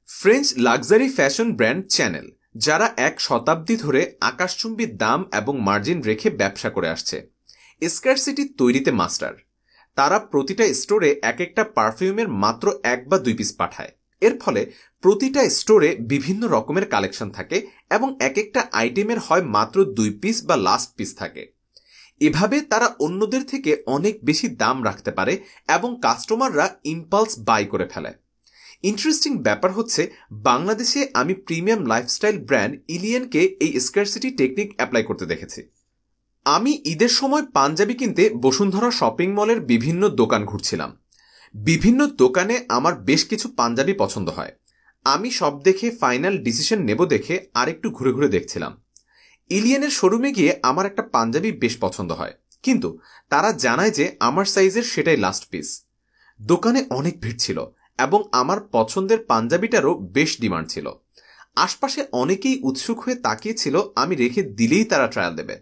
French luxury fashion brand channel, যারা 1 শতাব্দী ধরে আকাশচুম্বী দাম এবং মার্জিন রেখে ব্যবসা করে আসছে, স্কারসিটি তৈরিতে মাস্টার। তারা প্রতিটা স্টোরে এক একটা পারফিউমের মাত্র 1 বা 2 পিস পাঠায়। এর ফলে প্রতিটা স্টোরে বিভিন্ন রকমের কালেকশন থাকে এবং এক একটা আইটেমের হয় মাত্র 2 পিস বা লাস্ট পিস থাকে। এভাবে তারা অন্যদের থেকে অনেক বেশি দাম রাখতে পারে এবং কাস্টমাররা ইম্পালস বাই করে ফেলে। ইন্টারেস্টিং ব্যাপার হচ্ছে, বাংলাদেশে আমি প্রিমিয়াম লাইফস্টাইল ব্র্যান্ড ইলিয়েনকে এই স্কারসিটি টেকনিক অ্যাপ্লাই করতে দেখেছি। আমি ঈদের সময় পাঞ্জাবি কিনতে বসুন্ধরা শপিং মলের বিভিন্ন দোকান ঘুরছিলাম। বিভিন্ন দোকানে আমার বেশ কিছু পাঞ্জাবি পছন্দ হয়। আমি সব দেখে ফাইনাল ডিসিশন নেব দেখে আরেকটু ঘুরে ঘুরে দেখছিলাম। ইলিয়েনের শোরুমে গিয়ে আমার একটা পাঞ্জাবি বেশ পছন্দ হয়, কিন্তু তারা জানায় যে আমার সাইজের সেটাই লাস্ট পিস। দোকানে অনেক ভিড় ছিল এবং আমার পছন্দের পাঞ্জাবিটারও বেশ ডিমান্ড ছিল। আশপাশে অনেকেই উৎসুক হয়ে তাকিয়েছিল আমি রেখে দিলেই তারা ট্রায়াল দেবে।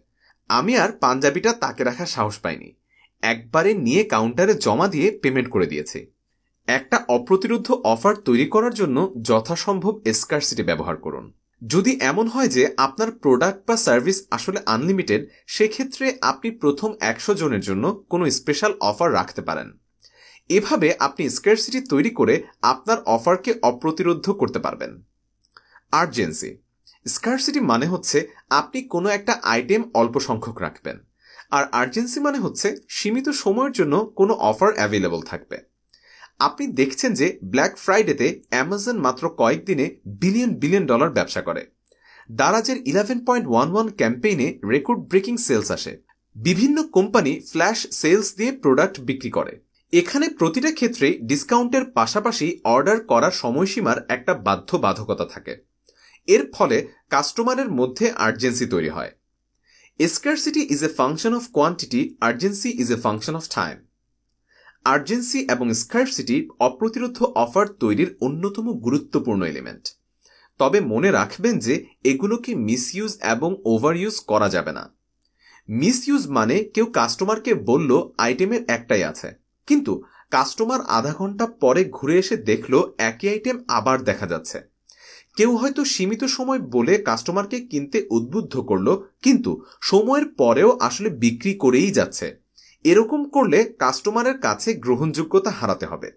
আমি আর পাঞ্জাবিটা তাকে রাখার সাহস পাইনি, একবারে নিয়ে কাউন্টারে জমা দিয়ে পেমেন্ট করে দিয়েছি। একটা অপ্রতিরোধ্য অফার তৈরি করার জন্য যথাসম্ভব স্কারসিটি ব্যবহার করুন। যদি এমন হয় যে আপনার প্রোডাক্ট বা সার্ভিস আসলে আনলিমিটেড, সেক্ষেত্রে আপনি প্রথম 100 জনের জন্য কোনো স্পেশাল অফার রাখতে পারেন। এভাবে আপনি স্কারসিটি তৈরি করে আপনার অফারকে অপ্রতিরোধ্য করতে পারবেন। আর্জেন্সি। স্কারসিটি মানে হচ্ছে আপনি কোনো একটা আইটেম অল্প সংখ্যক রাখবেন, আর আর্জেন্সি মানে হচ্ছে সীমিত সময়ের জন্য কোনো অফার অ্যাভেলেবল থাকবে। আপনি দেখছেন যে ব্ল্যাক ফ্রাইডেতে অ্যামাজন মাত্র কয়েকদিনে বিলিয়ন ডলার ব্যবসা করে। দারাজের 11.11 ক্যাম্পেইনে রেকর্ড ব্রেকিং সেলস আসে। বিভিন্ন কোম্পানি ফ্ল্যাশ সেলস দিয়ে প্রোডাক্ট বিক্রি করে। এখানে প্রতিটা ক্ষেত্রেই ডিসকাউন্টের পাশাপাশি অর্ডার করার সময়সীমার একটা বাধ্যবাধকতা থাকে। এর ফলে কাস্টমারের মধ্যে আর্জেন্সি তৈরি হয়। Scarcity is a function of quantity, urgency is a function of time. Urgency এবং স্কারসিটি অপ্রতিরোধ্য অফার তৈরির অন্যতম গুরুত্বপূর্ণ এলিমেন্ট। তবে মনে রাখবেন যে এগুলোকে মিসইউজ এবং ওভারইউজ করা যাবে না। মিসইউজ মানে কেউ কাস্টমারকে বলল আইটেমের একটাই আছে, কিন্তু কাস্টমার আধা ঘন্টা পরে ঘুরে এসে দেখল একই আইটেম আবার দেখা যাচ্ছে। কেউ হয়তো সীমিত সময় বলে কাস্টমারকে কিনতে উদ্বুদ্ধ করল, কিন্তু সময়ের পরেও আসলে বিক্রি করেই যাচ্ছে। এরকম করলে কাস্টমারের কাছে গ্রহণযোগ্যতা হারাতে হবে।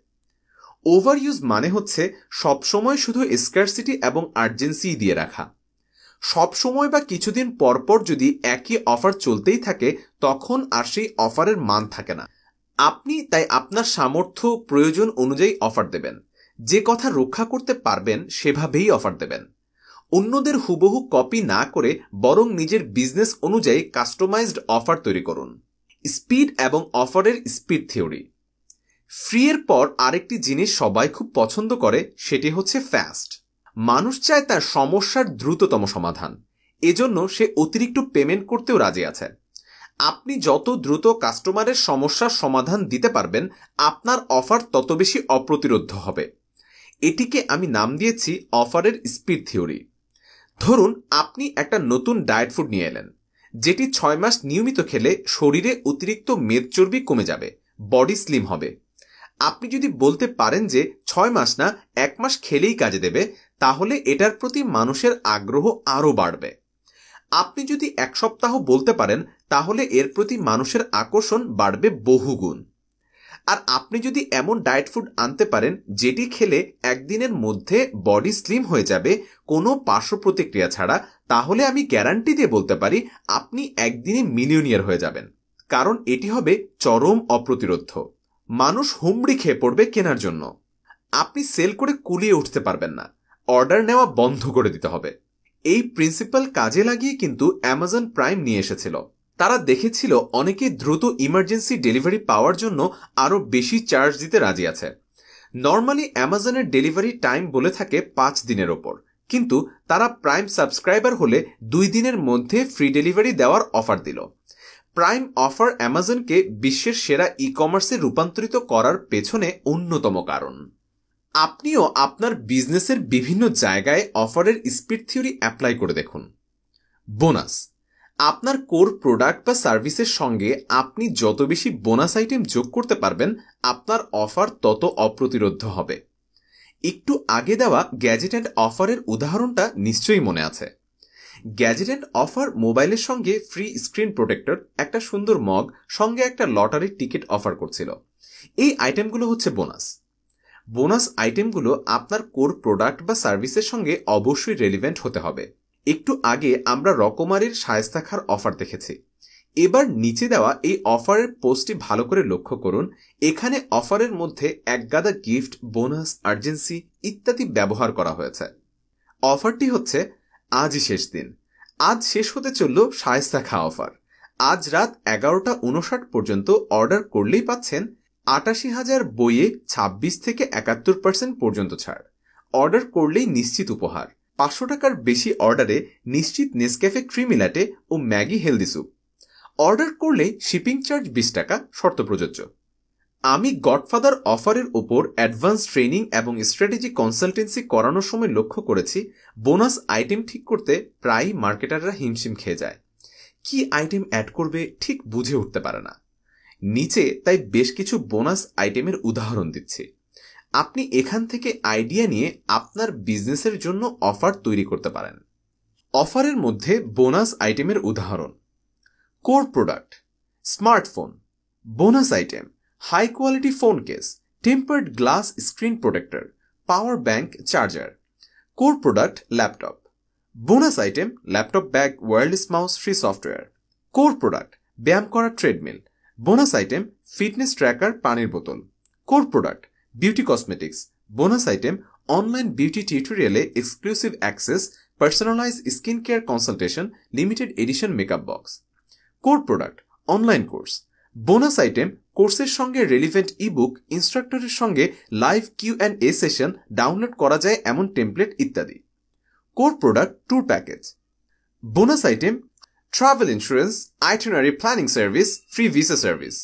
ওভারইউজ মানে হচ্ছে সবসময় শুধু স্কারসিটি এবং আর্জেন্সি দিয়ে রাখা। সবসময় বা কিছুদিন পরপর যদি একই অফার চলতেই থাকে, তখন আর সেই অফারের মান থাকে না। আপনি তাই আপনার সামর্থ্য প্রয়োজন অনুযায়ী অফার দেবেন। যে কথা রক্ষা করতে পারবেন সেভাবেই অফার দেবেন। অন্যদের হুবহু কপি না করে বরং নিজের বিজনেস অনুযায়ী কাস্টমাইজড অফার তৈরি করুন। স্পিড এবং অফারের স্পিড থিওরি। ফ্রি এর পর আরেকটি জিনিস সবাই খুব পছন্দ করে, সেটি হচ্ছে ফাস্ট। মানুষ চায় তার সমস্যার দ্রুততম সমাধান, এজন্য সে অতিরিক্ত পেমেন্ট করতেও রাজি আছে। আপনি যত দ্রুত কাস্টমারের সমস্যার সমাধান দিতে পারবেন, আপনার অফার তত বেশি অপ্রতিরোধ্য হবে। এটিকে আমি নাম দিয়েছি অফারের স্পিড থিওরি। ধরুন আপনি একটা নতুন ডায়েট ফুড নিয়ে এলেন, যেটি 6 মাস নিয়মিত খেলে শরীরে অতিরিক্ত মেদ চর্বি কমে যাবে, বডি স্লিম হবে। আপনি যদি বলতে পারেন যে 6 মাস না 1 মাস খেলেই কাজে দেবে, তাহলে এটার প্রতি মানুষের আগ্রহ আরও বাড়বে। আপনি যদি 1 সপ্তাহ বলতে পারেন, তাহলে এর প্রতি মানুষের আকর্ষণ বাড়বে বহুগুণ। আর আপনি যদি এমন ডায়েট ফুড আনতে পারেন যেটি খেলে একদিনের মধ্যে বডি স্লিম হয়ে যাবে কোনো পার্শ্ব প্রতিক্রিয়া ছাড়া, তাহলে আমি গ্যারান্টি দিয়ে বলতে পারি আপনি একদিনে মিলিয়নিয়ার হয়ে যাবেন, কারণ এটি হবে চরম অপ্রতিরোধ্য। মানুষ হুমড়ি খেয়ে পড়বে কেনার জন্য। আপনি সেল করে কুলিয়ে উঠতে পারবেন না, অর্ডার নেওয়া বন্ধ করে দিতে হবে। এই প্রিন্সিপাল কাজে লাগিয়ে কিন্তু অ্যামাজন প্রাইম নিয়ে এসেছিল। তারা দেখেছিল অনেকে দ্রুত ইমার্জেন্সি ডেলিভারি পাওয়ার জন্য আরও বেশি চার্জ দিতে রাজি আছে। নর্মালি অ্যামাজনের ডেলিভারি টাইম বলে থাকে 5 দিনের ওপর, কিন্তু তারা প্রাইম সাবস্ক্রাইবার হলে 2 দিনের মধ্যে ফ্রি ডেলিভারি দেওয়ার অফার দিল। প্রাইম অফার অ্যামাজনকে বিশ্বের সেরা ই কমার্সে রূপান্তরিত করার পেছনে অন্যতম কারণ। আপনিও আপনার বিজনেসের বিভিন্ন জায়গায় অফারের স্পিড থিওরি অ্যাপ্লাই করে দেখুন। বোনাস। আপনার কোর প্রোডাক্ট বা সার্ভিসের সঙ্গে আপনি যত বেশি বোনাস আইটেম যোগ করতে পারবেন, আপনার অফার তত অপ্রতিরোধ্য হবে। একটু আগে দেওয়া গ্যাজেট অ্যান্ড অফারের উদাহরণটা নিশ্চয়ই মনে আছে। গ্যাজেট অ্যান্ড অফার মোবাইলের সঙ্গে ফ্রি স্ক্রিন প্রোটেক্টর, একটা সুন্দর মগ, সঙ্গে একটা লটারির টিকিট অফার করছিল। এই আইটেমগুলো হচ্ছে বোনাস। বোনাস আইটেমগুলো আপনার কোর প্রোডাক্ট বা সার্ভিসের সঙ্গে অবশ্যই রেলিভেন্ট হতে হবে। একটু আগে আমরা রকমারির শায়েস্তা খার অফার দেখেছি। এবার নিচে দেওয়া এই অফারের পোস্টটি ভালো করে লক্ষ্য করুন। এখানে অফারের মধ্যে একগাদা গিফট, বোনাস, আর্জেন্সি ইত্যাদি ব্যবহার করা হয়েছে। অফারটি হচ্ছে আজই শেষ দিন। আজ শেষ হতে চলল শায়েস্তা খা অফার। আজ রাত 11:59 পর্যন্ত অর্ডার করলেই পাচ্ছেন 88,000 বইয়ে 26 থেকে 71% পর্যন্ত ছাড়। অর্ডার করলেই নিশ্চিত উপহার। 500 টাকার বেশি অর্ডারে নিশ্চিত নেসক্যাফে ক্রিমি ল্যাটে ও ম্যাগি হেলদি স্যুপ। অর্ডার করলেই শিপিং চার্জ 20 টাকা, শর্ত প্রযোজ্য। আমি গডফাদার অফারের ওপর অ্যাডভান্স ট্রেনিং এবং স্ট্র্যাটেজি কনসালটেন্সি করানোর সময় লক্ষ্য করেছি, বোনাস আইটেম ঠিক করতে প্রায়ই মার্কেটাররা হিমশিম খেয়ে যায়। কি আইটেম অ্যাড করবে ঠিক বুঝে উঠতে পারে না। নিচে তাই বেশ কিছু বোনাস আইটেমের উদাহরণ দিচ্ছি। আপনি এখান থেকে আইডিয়া নিয়ে আপনার বিজনেসের জন্য অফার তৈরি করতে পারেন। অফারের মধ্যে বোনাস আইটেমের উদাহরণ: core product smartphone, bonus item high quality phone case, tempered glass screen protector, power bank charger. Core product laptop, bonus item laptop bag, wireless mouse, free software. Core product ব্যায়াম করার treadmill, bonus item fitness tracker, পানির বোতল। Core product beauty cosmetics, bonus item online beauty টিউটোরিয়ালে exclusive access, personalise skin care consultation, limited edition makeup box. Core product online course, bonus item কোর্সের সঙ্গে relevant ebook, ইনস্ট্রাক্টরের সঙ্গে live কিউ&এ session download করা যায় এমন template ইত্যাদি। Core product tour package, bonus item travel insurance, itinerary planning service, free visa service.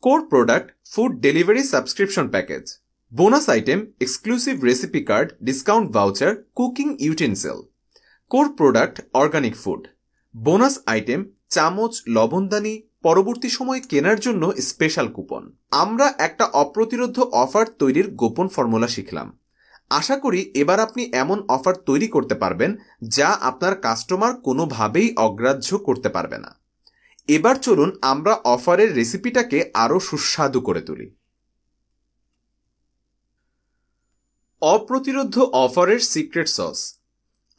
Core product food delivery subscription package, bonus item exclusive recipe card, discount voucher, cooking utensil. Core product organic food, bonus item চামচ, লবণদানি, পরবর্তী সময় কেনার জন্য special coupon. আমরা একটা অপ্রতিরোধ্য offer তৈরির গোপন formula শিখলাম। আশা করি এবার আপনি এমন অফার তৈরি করতে পারবেন যা আপনার কাস্টমার কোনোভাবেই অগ্রাহ্য করতে পারবে না। এবার চলুন আমরা অফারের রেসিপিটাকে আরও সুস্বাদু করে তুলি। অপ্রতিরোধ্য অফারের সিক্রেট সস।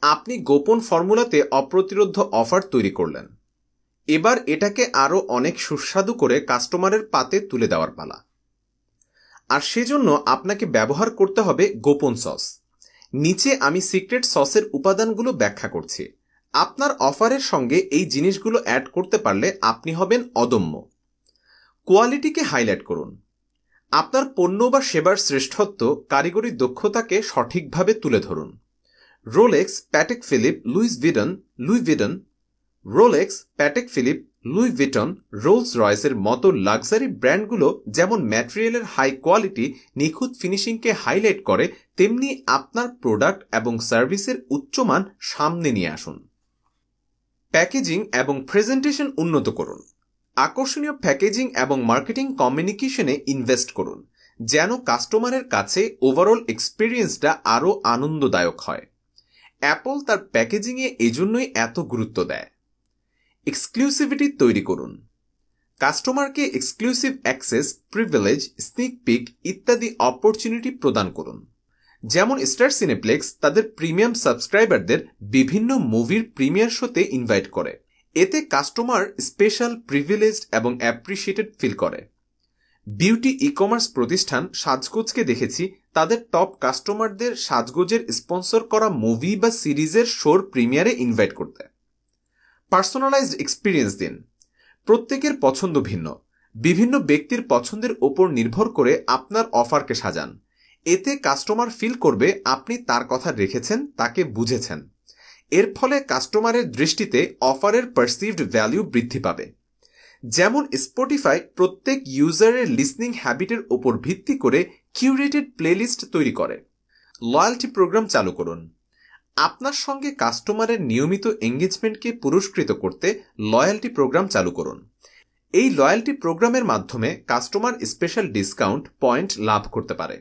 আপনি গোপন ফর্মুলাতে অপ্রতিরোধ্য অফার তৈরি করলেন। এবার এটাকে আরও অনেক সুস্বাদু করে কাস্টমারের পাতে তুলে দেওয়ার পালা। আর সেজন্য আপনাকে ব্যবহার করতে হবে গোপন সস। নিচে আমি সিক্রেট সসের উপাদানগুলো ব্যাখ্যা করছি। আপনার অফারের সঙ্গে এই জিনিসগুলো অ্যাড করতে পারলে আপনি হবেন অদম্য। কোয়ালিটিকে হাইলাইট করুন। আপনার পণ্য বা সেবার শ্রেষ্ঠত্ব, কারিগরি দক্ষতাকে সঠিকভাবে তুলে ধরুন। Rolex, Patek Philippe, Louis Vuitton, Rolex, Patek Philippe, Louis Vuitton, Rolls রয়েসের মতো লাক্সারি ব্র্যান্ডগুলো যেমন ম্যাটেরিয়ালের হাই কোয়ালিটি, নিখুঁত ফিনিশিংকে হাইলাইট করে, তেমনি আপনার প্রোডাক্ট এবং সার্ভিসের উচ্চমান সামনে নিয়ে আসুন। প্যাকেজিং এবং প্রেজেন্টেশন উন্নত করুন। আকর্ষণীয় প্যাকেজিং এবং মার্কেটিং কমিউনিকেশনে ইনভেস্ট করুন, যেন কাস্টমারের কাছে ওভারঅল এক্সপিরিয়েন্সটা আরও আনন্দদায়ক হয়। অ্যাপল তার প্যাকেজিংয়ে এজন্যই এত গুরুত্ব দেয়। এক্সক্লুসিভিটি তৈরি করুন। কাস্টমারকে exclusive access, privilege, sneak peek ইত্যাদি অপরচুনিটি প্রদান করুন। যেমন স্টার সিনেপ্লেক্স তাদের প্রিমিয়াম সাবস্ক্রাইবারদের বিভিন্ন মুভির প্রিমিয়ার শোতে ইনভাইট করে। এতে কাস্টমার স্পেশাল, প্রিভিলেজড এবং অ্যাপ্রিসিয়েটেড ফিল করে। বিউটি ই কমার্স প্রতিষ্ঠান সাজগোজকে দেখেছি তাদের টপ কাস্টমারদের সাজগোজের স্পন্সর করা মুভি বা সিরিজের শোর প্রিমিয়ারে ইনভাইট করতে। পার্সোনালাইজড এক্সপিরিয়েন্স দিন। প্রত্যেকের পছন্দ ভিন্ন, বিভিন্ন ব্যক্তির পছন্দের ওপর নির্ভর করে আপনার অফারকে সাজান। এতে কাস্টমার ফিল করবে আপনি তার কথা রেখেছেন, তাকে বুঝেছেন। এর ফলে কাস্টমারের দৃষ্টিতে অফারের পারসিভড ভ্যালু বৃদ্ধি পাবে। যেমন স্পটিফাই প্রত্যেক ইউজারের লিসনিং হ্যাবিটের ওপর ভিত্তি করে কিউরেটেড প্লেলিস্ট তৈরি করে। লয়্যালটি প্রোগ্রাম চালু করুন। আপনার সঙ্গে কাস্টমারের নিয়মিত এঙ্গেজমেন্টকে পুরস্কৃত করতে লয়্যালটি প্রোগ্রাম চালু করুন। এই লয়্যালটি প্রোগ্রামের মাধ্যমে কাস্টমার স্পেশাল ডিসকাউন্ট পয়েন্ট লাভ করতে পারে।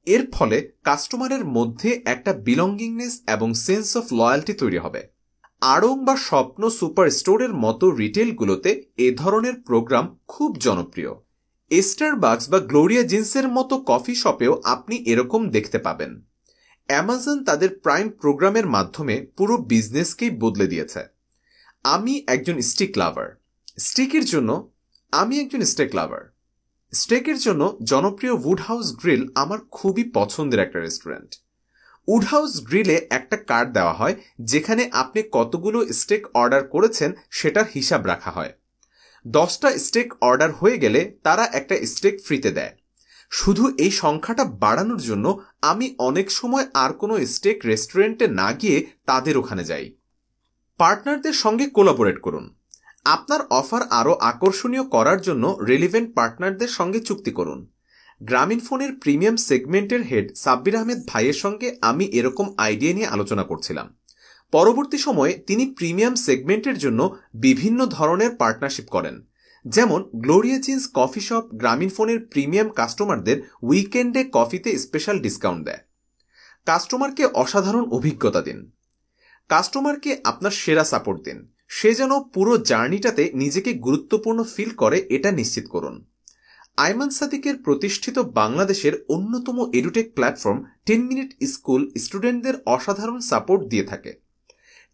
এর ফলে কাস্টমারের মধ্যে একটা বিলঙ্গিংনেস এবং সেন্স অফ লয়্যালটি তৈরি হবে। আড়ং বা স্বপ্ন সুপার স্টোরের মতো রিটেলগুলোতে এ ধরনের প্রোগ্রাম খুব জনপ্রিয়। স্টারবাকস বা গ্লোরিয়া জিন্সের মতো কফি শপেও আপনি এরকম দেখতে পাবেন। অ্যামাজন তাদের প্রাইম প্রোগ্রামের মাধ্যমে পুরো বিজনেসকেই বদলে দিয়েছে। আমি একজন স্টেক লাভার। স্টেকের জন্য জনপ্রিয় উডহাউস গ্রিল আমার খুবই পছন্দের একটা রেস্টুরেন্ট। উডহাউস গ্রিলে একটা কার্ড দেওয়া হয় যেখানে আপনি কতগুলো স্টেক অর্ডার করেছেন সেটার হিসাব রাখা হয়। 10টা স্টেক অর্ডার হয়ে গেলে তারা একটা স্টেক ফ্রিতে দেয়। শুধু এই সংখ্যাটা বাড়ানোর জন্য আমি অনেক সময় আর কোনো স্টেক রেস্টুরেন্টে না গিয়ে তাদের ওখানে যাই। পার্টনারদের সঙ্গে কোলাবোরেট করুন। আপনার অফার আরও আকর্ষণীয় করার জন্য রেলিভেন্ট পার্টনারদের সঙ্গে চুক্তি করুন। গ্রামীণফোনের প্রিমিয়াম সেগমেন্টের হেড সাব্বির আহমেদ ভাইয়ের সঙ্গে আমি এরকম আইডিয়া নিয়ে আলোচনা করছিলাম। পরবর্তী সময়ে তিনি প্রিমিয়াম সেগমেন্টের জন্য বিভিন্ন ধরনের পার্টনারশিপ করেন। যেমন গ্লোরিয়া জিন্স কফি শপ গ্রামীণফোনের প্রিমিয়াম কাস্টমারদের উইকেন্ডে কফিতে স্পেশাল ডিসকাউন্ট দেয়। কাস্টমারকে অসাধারণ অভিজ্ঞতা দিন। কাস্টমারকে আপনার সেরা সাপোর্ট দিন। সে যেন পুরো জার্নিটাতে নিজেকে গুরুত্বপূর্ণ ফিল করে এটা নিশ্চিত করুন। আইমান সাদিকের প্রতিষ্ঠিত বাংলাদেশের অন্যতম এডুটেক প্ল্যাটফর্ম 10 মিনিট স্কুল স্টুডেন্টদের অসাধারণ সাপোর্ট দিয়ে থাকে।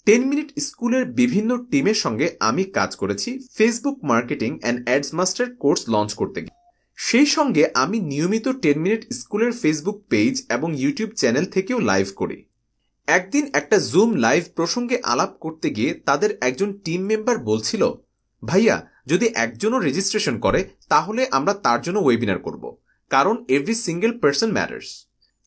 10 মিনিট স্কুলের বিভিন্ন টিমের সঙ্গে আমি কাজ করেছি Facebook marketing and ads master course launch করতে গিয়ে। সেই সঙ্গে আমি নিয়মিত 10 মিনিট স্কুলের ফেসবুক পেজ এবং ইউটিউব চ্যানেল থেকেও লাইভ করি। একদিন একটা জুম লাইভ প্রসঙ্গে আলাপ করতে গিয়ে তাদের একজন টিম মেম্বার বলছিল, ভাইয়া যদি একজনও রেজিস্ট্রেশন করে তাহলে আমরা তার জন্য ওয়েবিনার করব, কারণ এভরি সিঙ্গেল পার্সন ম্যাটার্স।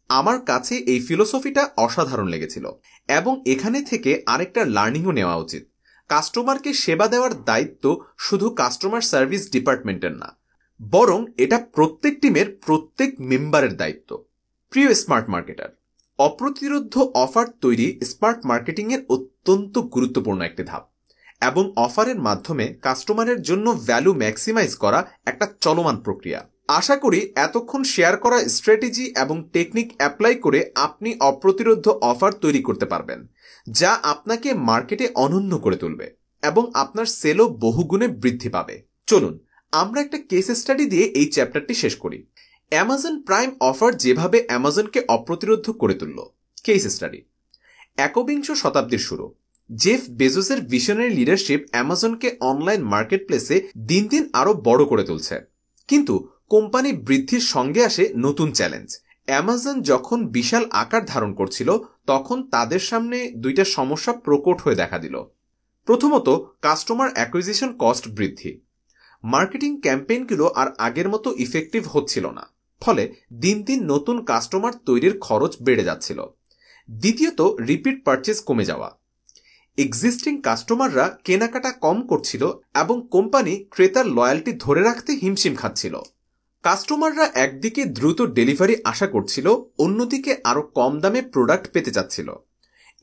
আমার কাছে এই ফিলোসফিটা অসাধারণ লেগেছিল এবং এখানে থেকে আরেকটা লার্নিংও নেওয়া উচিত। কাস্টমারকে সেবা দেওয়ার দায়িত্ব শুধু কাস্টমার সার্ভিস ডিপার্টমেন্টের না, বরং এটা প্রত্যেক টিমের প্রত্যেক মেম্বারের দায়িত্ব। প্রিয় স্মার্ট মার্কেটার, অপ্রতিরোধ্য অফার তৈরি স্মার্ট মার্কেটিংয়ের অত্যন্ত গুরুত্বপূর্ণ একটি ধাপ এবং অফারের মাধ্যমে কাস্টমারের জন্য ভ্যালু ম্যাক্সিমাইজ করা একটা চলমান প্রক্রিয়া। আশা করি এতক্ষণ শেয়ার করা স্ট্র্যাটেজি এবং টেকনিক অ্যাপ্লাই করে আপনি অপ্রতিরোধ্য অফার তৈরি করতে পারবেন, যা আপনাকে মার্কেটে অনন্য করে তুলবে এবং আপনার সেলও বহুগুণে বৃদ্ধি পাবে। চলুন আমরা একটা কেস স্টাডি দিয়ে এই চ্যাপ্টারটি শেষ করি। অ্যামাজন প্রাইম অফার যেভাবে অ্যামাজনকে অপ্রতিরোধ্য করে তুলল। Case study. একবিংশ শতাব্দীর শুরু। জেফ বেজোসের ভিশনারি লিডারশিপ অ্যামাজনকে অনলাইন মার্কেটপ্লেসে দিন দিন আরও বড় করে তুলছে। কিন্তু কোম্পানি বৃদ্ধির সঙ্গে আসে নতুন চ্যালেঞ্জ। অ্যামাজন যখন বিশাল আকার ধারণ করছিল তখন তাদের সামনে দুইটা সমস্যা প্রকট হয়ে দেখা দিল। প্রথমত, কাস্টমার অ্যাকুইজিশন কস্ট বৃদ্ধি। মার্কেটিং ক্যাম্পেইনগুলো আর আগের মতো ইফেক্টিভ হচ্ছিল না, ফলে দিন দিন নতুন কাস্টমার তৈরির খরচ বেড়ে যাচ্ছিল। দ্বিতীয়ত, রিপিট পারচেজ কমে যাওয়া। এক্সিস্টিং কাস্টমাররা কেনাকাটা কম করছিল এবং কোম্পানি ক্রেতার লয়্যালটি ধরে রাখতে হিমশিম খাচ্ছিল। কাস্টমাররা একদিকে দ্রুত ডেলিভারি আশা করছিল, অন্যদিকে আরও কম দামে প্রোডাক্ট পেতে চাচ্ছিল।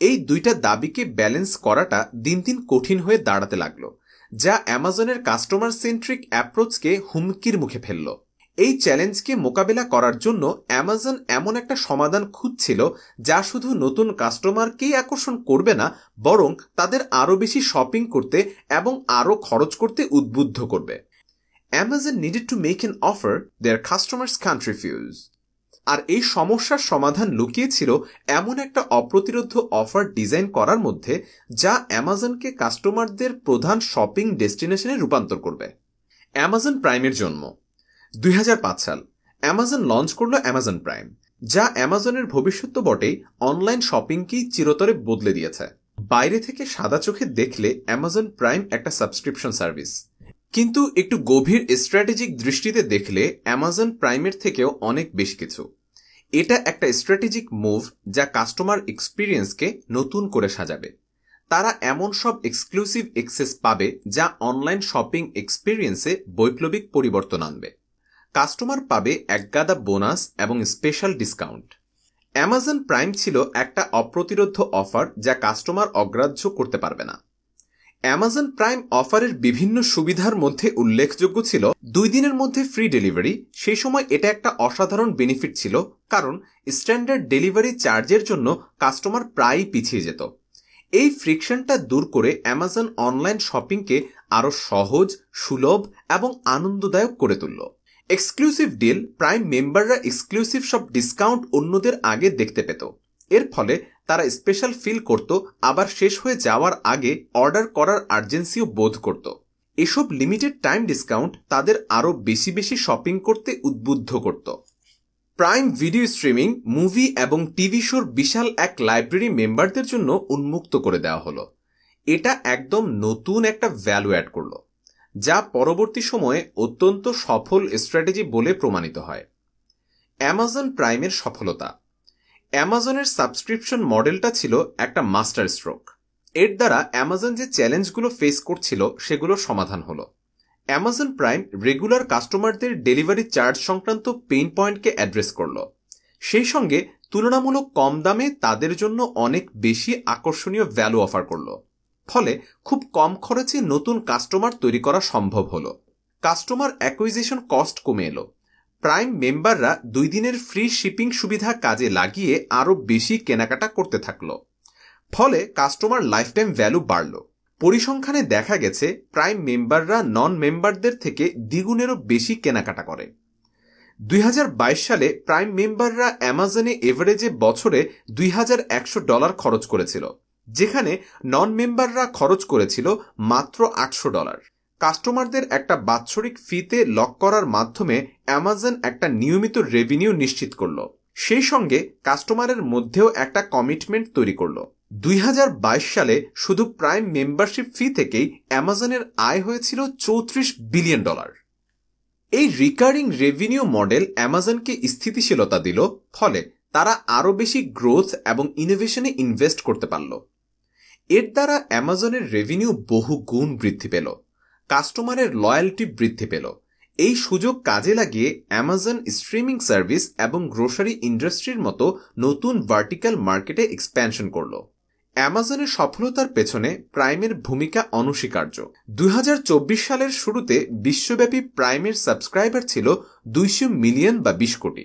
এই দুইটা দাবিকে ব্যালেন্স করাটা দিন দিন কঠিন হয়ে দাঁড়াতে লাগলো, যা অ্যামাজনের কাস্টমার সেন্ট্রিক অ্যাপ্রোচকে হুমকির মুখে ফেলল। এই চ্যালেঞ্জকে মোকাবেলা করার জন্য অ্যামাজন এমন একটা সমাধান খুঁজছিল যা শুধু নতুন কাস্টমারকেই আকর্ষণ করবে না, বরং তাদের আরও বেশি শপিং করতে এবং আরও খরচ করতে উদ্বুদ্ধ করবে। Amazon needed to make an offer their customers can't refuse. আর এই সমস্যার সমাধান লুকিয়েছিল এমন একটা অপ্রতিরোধ্য অফার ডিজাইন করার মধ্যে, যা অ্যামাজনকে কাস্টমারদের প্রধান শপিং ডেস্টিনেশনে রূপান্তর করবে। অ্যামাজন প্রাইমের জন্ম। 2005 সাল অ্যামাজন লঞ্চ করলো অ্যামাজন প্রাইম, যা অ্যামাজনের ভবিষ্যৎ তো বটেই, অনলাইন শপিংকেই চিরতরে বদলে দিয়েছে। বাইরে থেকে সাদা চোখে দেখলে অ্যামাজন প্রাইম একটা সাবস্ক্রিপশন সার্ভিস, কিন্তু একটু গভীর স্ট্র্যাটেজিক দৃষ্টিতে দেখলে অ্যামাজন প্রাইমের থেকেও অনেক বেশি কিছু। এটা একটা স্ট্র্যাটেজিক মুভ যা কাস্টমার এক্সপিরিয়েন্সকে নতুন করে সাজাবে। তারা এমন সব এক্সক্লুসিভ অ্যাক্সেস পাবে যা অনলাইন শপিং এক্সপিরিয়েন্সে বৈপ্লবিক পরিবর্তন আনবে। কাস্টমার পাবে একগাদা বোনাস এবং স্পেশাল ডিসকাউন্ট। অ্যামাজন প্রাইম ছিল একটা অপ্রতিরোধ্য অফার যা কাস্টমার অগ্রাহ্য করতে পারবে না। অ্যামাজন প্রাইম অফারের বিভিন্ন সুবিধার মধ্যে উল্লেখযোগ্য ছিল 2 দিনের মধ্যে ফ্রি ডেলিভারি। সেই সময় এটা একটা অসাধারণ বেনিফিট ছিল, কারণ স্ট্যান্ডার্ড ডেলিভারি চার্জের জন্য কাস্টমার প্রায়ই পিছিয়ে যেত। এই ফ্রিকশনটা দূর করে অ্যামাজন অনলাইন শপিংকে আরও সহজ, সুলভ এবং আনন্দদায়ক করে তুলল। এক্সক্লুসিভ ডিল, প্রাইম মেম্বাররা এক্সক্লুসিভ সব ডিসকাউন্ট অন্যদের আগে দেখতে পেত। এর ফলে তারা স্পেশাল ফিল করত, আবার শেষ হয়ে যাওয়ার আগে অর্ডার করার আর্জেন্সিও বোধ করত। এসব লিমিটেড টাইম ডিসকাউন্ট তাদের আরও বেশি বেশি শপিং করতে উদ্বুদ্ধ করত। প্রাইম ভিডিও স্ট্রিমিং, মুভি এবং টিভি শোর বিশাল এক লাইব্রেরি মেম্বারদের জন্য উন্মুক্ত করে দেওয়া হলো। এটা একদম নতুন একটা ভ্যালু অ্যাড করলো, যা পরবর্তী সময়ে অত্যন্ত সফল স্ট্র্যাটেজি বলে প্রমাণিত হয়। অ্যামাজন প্রাইমের সফলতা। অ্যামাজনের সাবস্ক্রিপশন মডেলটা ছিল একটা মাস্টার স্ট্রোক। এর দ্বারা অ্যামাজন যে চ্যালেঞ্জগুলো ফেস করছিল সেগুলোর সমাধান হলো। অ্যামাজন প্রাইম রেগুলার কাস্টমারদের ডেলিভারি চার্জ সংক্রান্ত পেইন পয়েন্টকে অ্যাড্রেস করল। সেই সঙ্গে তুলনামূলক কম দামে তাদের জন্য অনেক বেশি আকর্ষণীয় ভ্যালু অফার করল। ফলে খুব কম খরচে নতুন কাস্টমার তৈরি করা সম্ভব হলো। কাস্টমার অ্যাকুইজিশন কস্ট কমে এলো। প্রাইম মেম্বাররা 2 দিনের ফ্রি শিপিং সুবিধা কাজে লাগিয়ে আরও বেশি কেনাকাটা করতে থাকল। ফলে কাস্টমার লাইফটাইম ভ্যালু বাড়ল। পরিসংখ্যানে দেখা গেছে প্রাইম মেম্বাররা নন মেম্বারদের থেকে দ্বিগুণেরও বেশি কেনাকাটা করে। 2022 সালে প্রাইম মেম্বাররা অ্যামাজনে এভারেজে বছরে $2100 খরচ করেছিল, যেখানে নন মেম্বাররা খরচ করেছিল মাত্র $800। কাস্টমারদের একটা বাৎসরিক ফিতে লক করার মাধ্যমে অ্যামাজন একটা নিয়মিত রেভিনিউ নিশ্চিত করল। সেই সঙ্গে কাস্টমারের মধ্যেও একটা কমিটমেন্ট তৈরি করল। 2022 সালে শুধু প্রাইম মেম্বারশিপ ফি থেকেই অ্যামাজনের আয় হয়েছিল $34 বিলিয়ন। এই রিকারিং রেভিনিউ মডেল অ্যামাজনকে স্থিতিশীলতা দিল, ফলে তারা আরও বেশি গ্রোথ এবং ইনোভেশনে ইনভেস্ট করতে পারল। এর দ্বারা অ্যামাজনের রেভিনিউ বহু গুণ বৃদ্ধি পেল, কাস্টমারের লয়্যাল্টি বৃদ্ধি পেল। এই সুযোগ কাজে লাগিয়ে অ্যামাজন স্ট্রিমিং সার্ভিস এবং গ্রোসারি ইন্ডাস্ট্রির মতো নতুন ভার্টিক্যাল মার্কেটে এক্সপ্যানশন করল। অ্যামাজনের সফলতার পেছনে প্রাইমের ভূমিকা অনস্বীকার্য। 2024 সালের শুরুতে বিশ্বব্যাপী প্রাইমের সাবস্ক্রাইবার ছিল 200 মিলিয়ন বা 20 কোটি।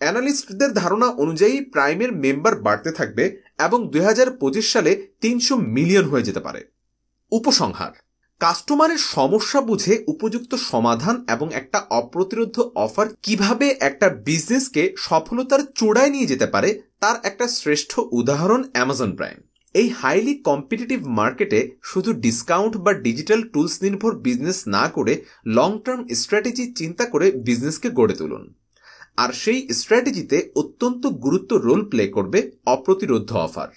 অ্যানালিস্টদের ধারণা অনুযায়ী প্রাইমের মেম্বার বাড়তে থাকবে এবং 2025 সালে 300 মিলিয়ন হয়ে যেতে পারে। উপসংহার: কাস্টমারের সমস্যা বুঝে উপযুক্ত সমাধান এবং একটা অপ্রতিরোধ্য অফার কিভাবে একটা বিজনেসকে সফলতার চূড়ায় নিয়ে যেতে পারে তার একটা শ্রেষ্ঠ উদাহরণ অ্যামাজন প্রাইম। এই হাইলি কম্পিটিটিভ মার্কেটে শুধু ডিসকাউন্ট বা ডিজিটাল টুলস নির্ভর বিজনেস না করে লং টার্ম স্ট্র্যাটেজি চিন্তা করে বিজনেসকে গড়ে তুলুন। আর সেই স্ট্র্যাটেজিতে অত্যন্ত গুরুত্ব রোল প্লে করবে অপ্রতিরোধ্য অফার।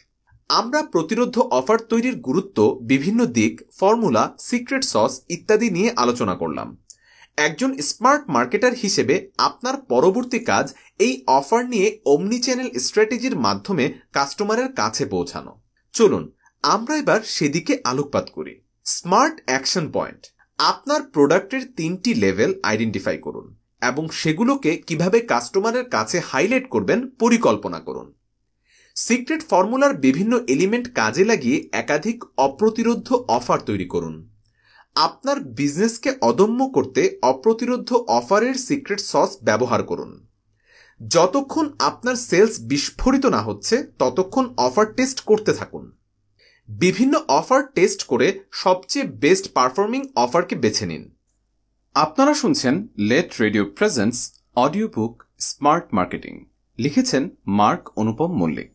আমরা প্রতিরোধ্য অফার তৈরির গুরুত্ব, বিভিন্ন দিক, ফর্মুলা, সিক্রেট সস ইত্যাদি নিয়ে আলোচনা করলাম। একজন স্মার্ট মার্কেটার হিসেবে আপনার পরবর্তী কাজ এই অফার নিয়ে অমনি চ্যানেল স্ট্র্যাটেজির মাধ্যমে কাস্টমারের কাছে পৌঁছানো। চলুন আমরা এবার সেদিকে আলোকপাত করি। Smart action point. আপনার প্রোডাক্টের 3টি লেভেল আইডেন্টিফাই করুন এবং সেগুলোকে কিভাবে কাস্টমারের কাছে হাইলাইট করবেন পরিকল্পনা করুন। সিক্রেট ফর্মুলার বিভিন্ন এলিমেন্ট কাজে লাগিয়ে একাধিক অপ্রতিরোধ্য অফার তৈরি করুন। আপনার বিজনেসকে অদম্য করতে অপ্রতিরোধ্য অফারের সিক্রেট সস ব্যবহার করুন। যতক্ষণ আপনার সেলস বিস্ফোরিত না হচ্ছে ততক্ষণ অফার টেস্ট করতে থাকুন। বিভিন্ন অফার টেস্ট করে সবচেয়ে বেস্ট পারফর্মিং অফারকে বেছে নিন। আপনারা শুনছেন let radio presents audio book smart marketing. লিখেছেন মার্ক অনুপম মল্লিক।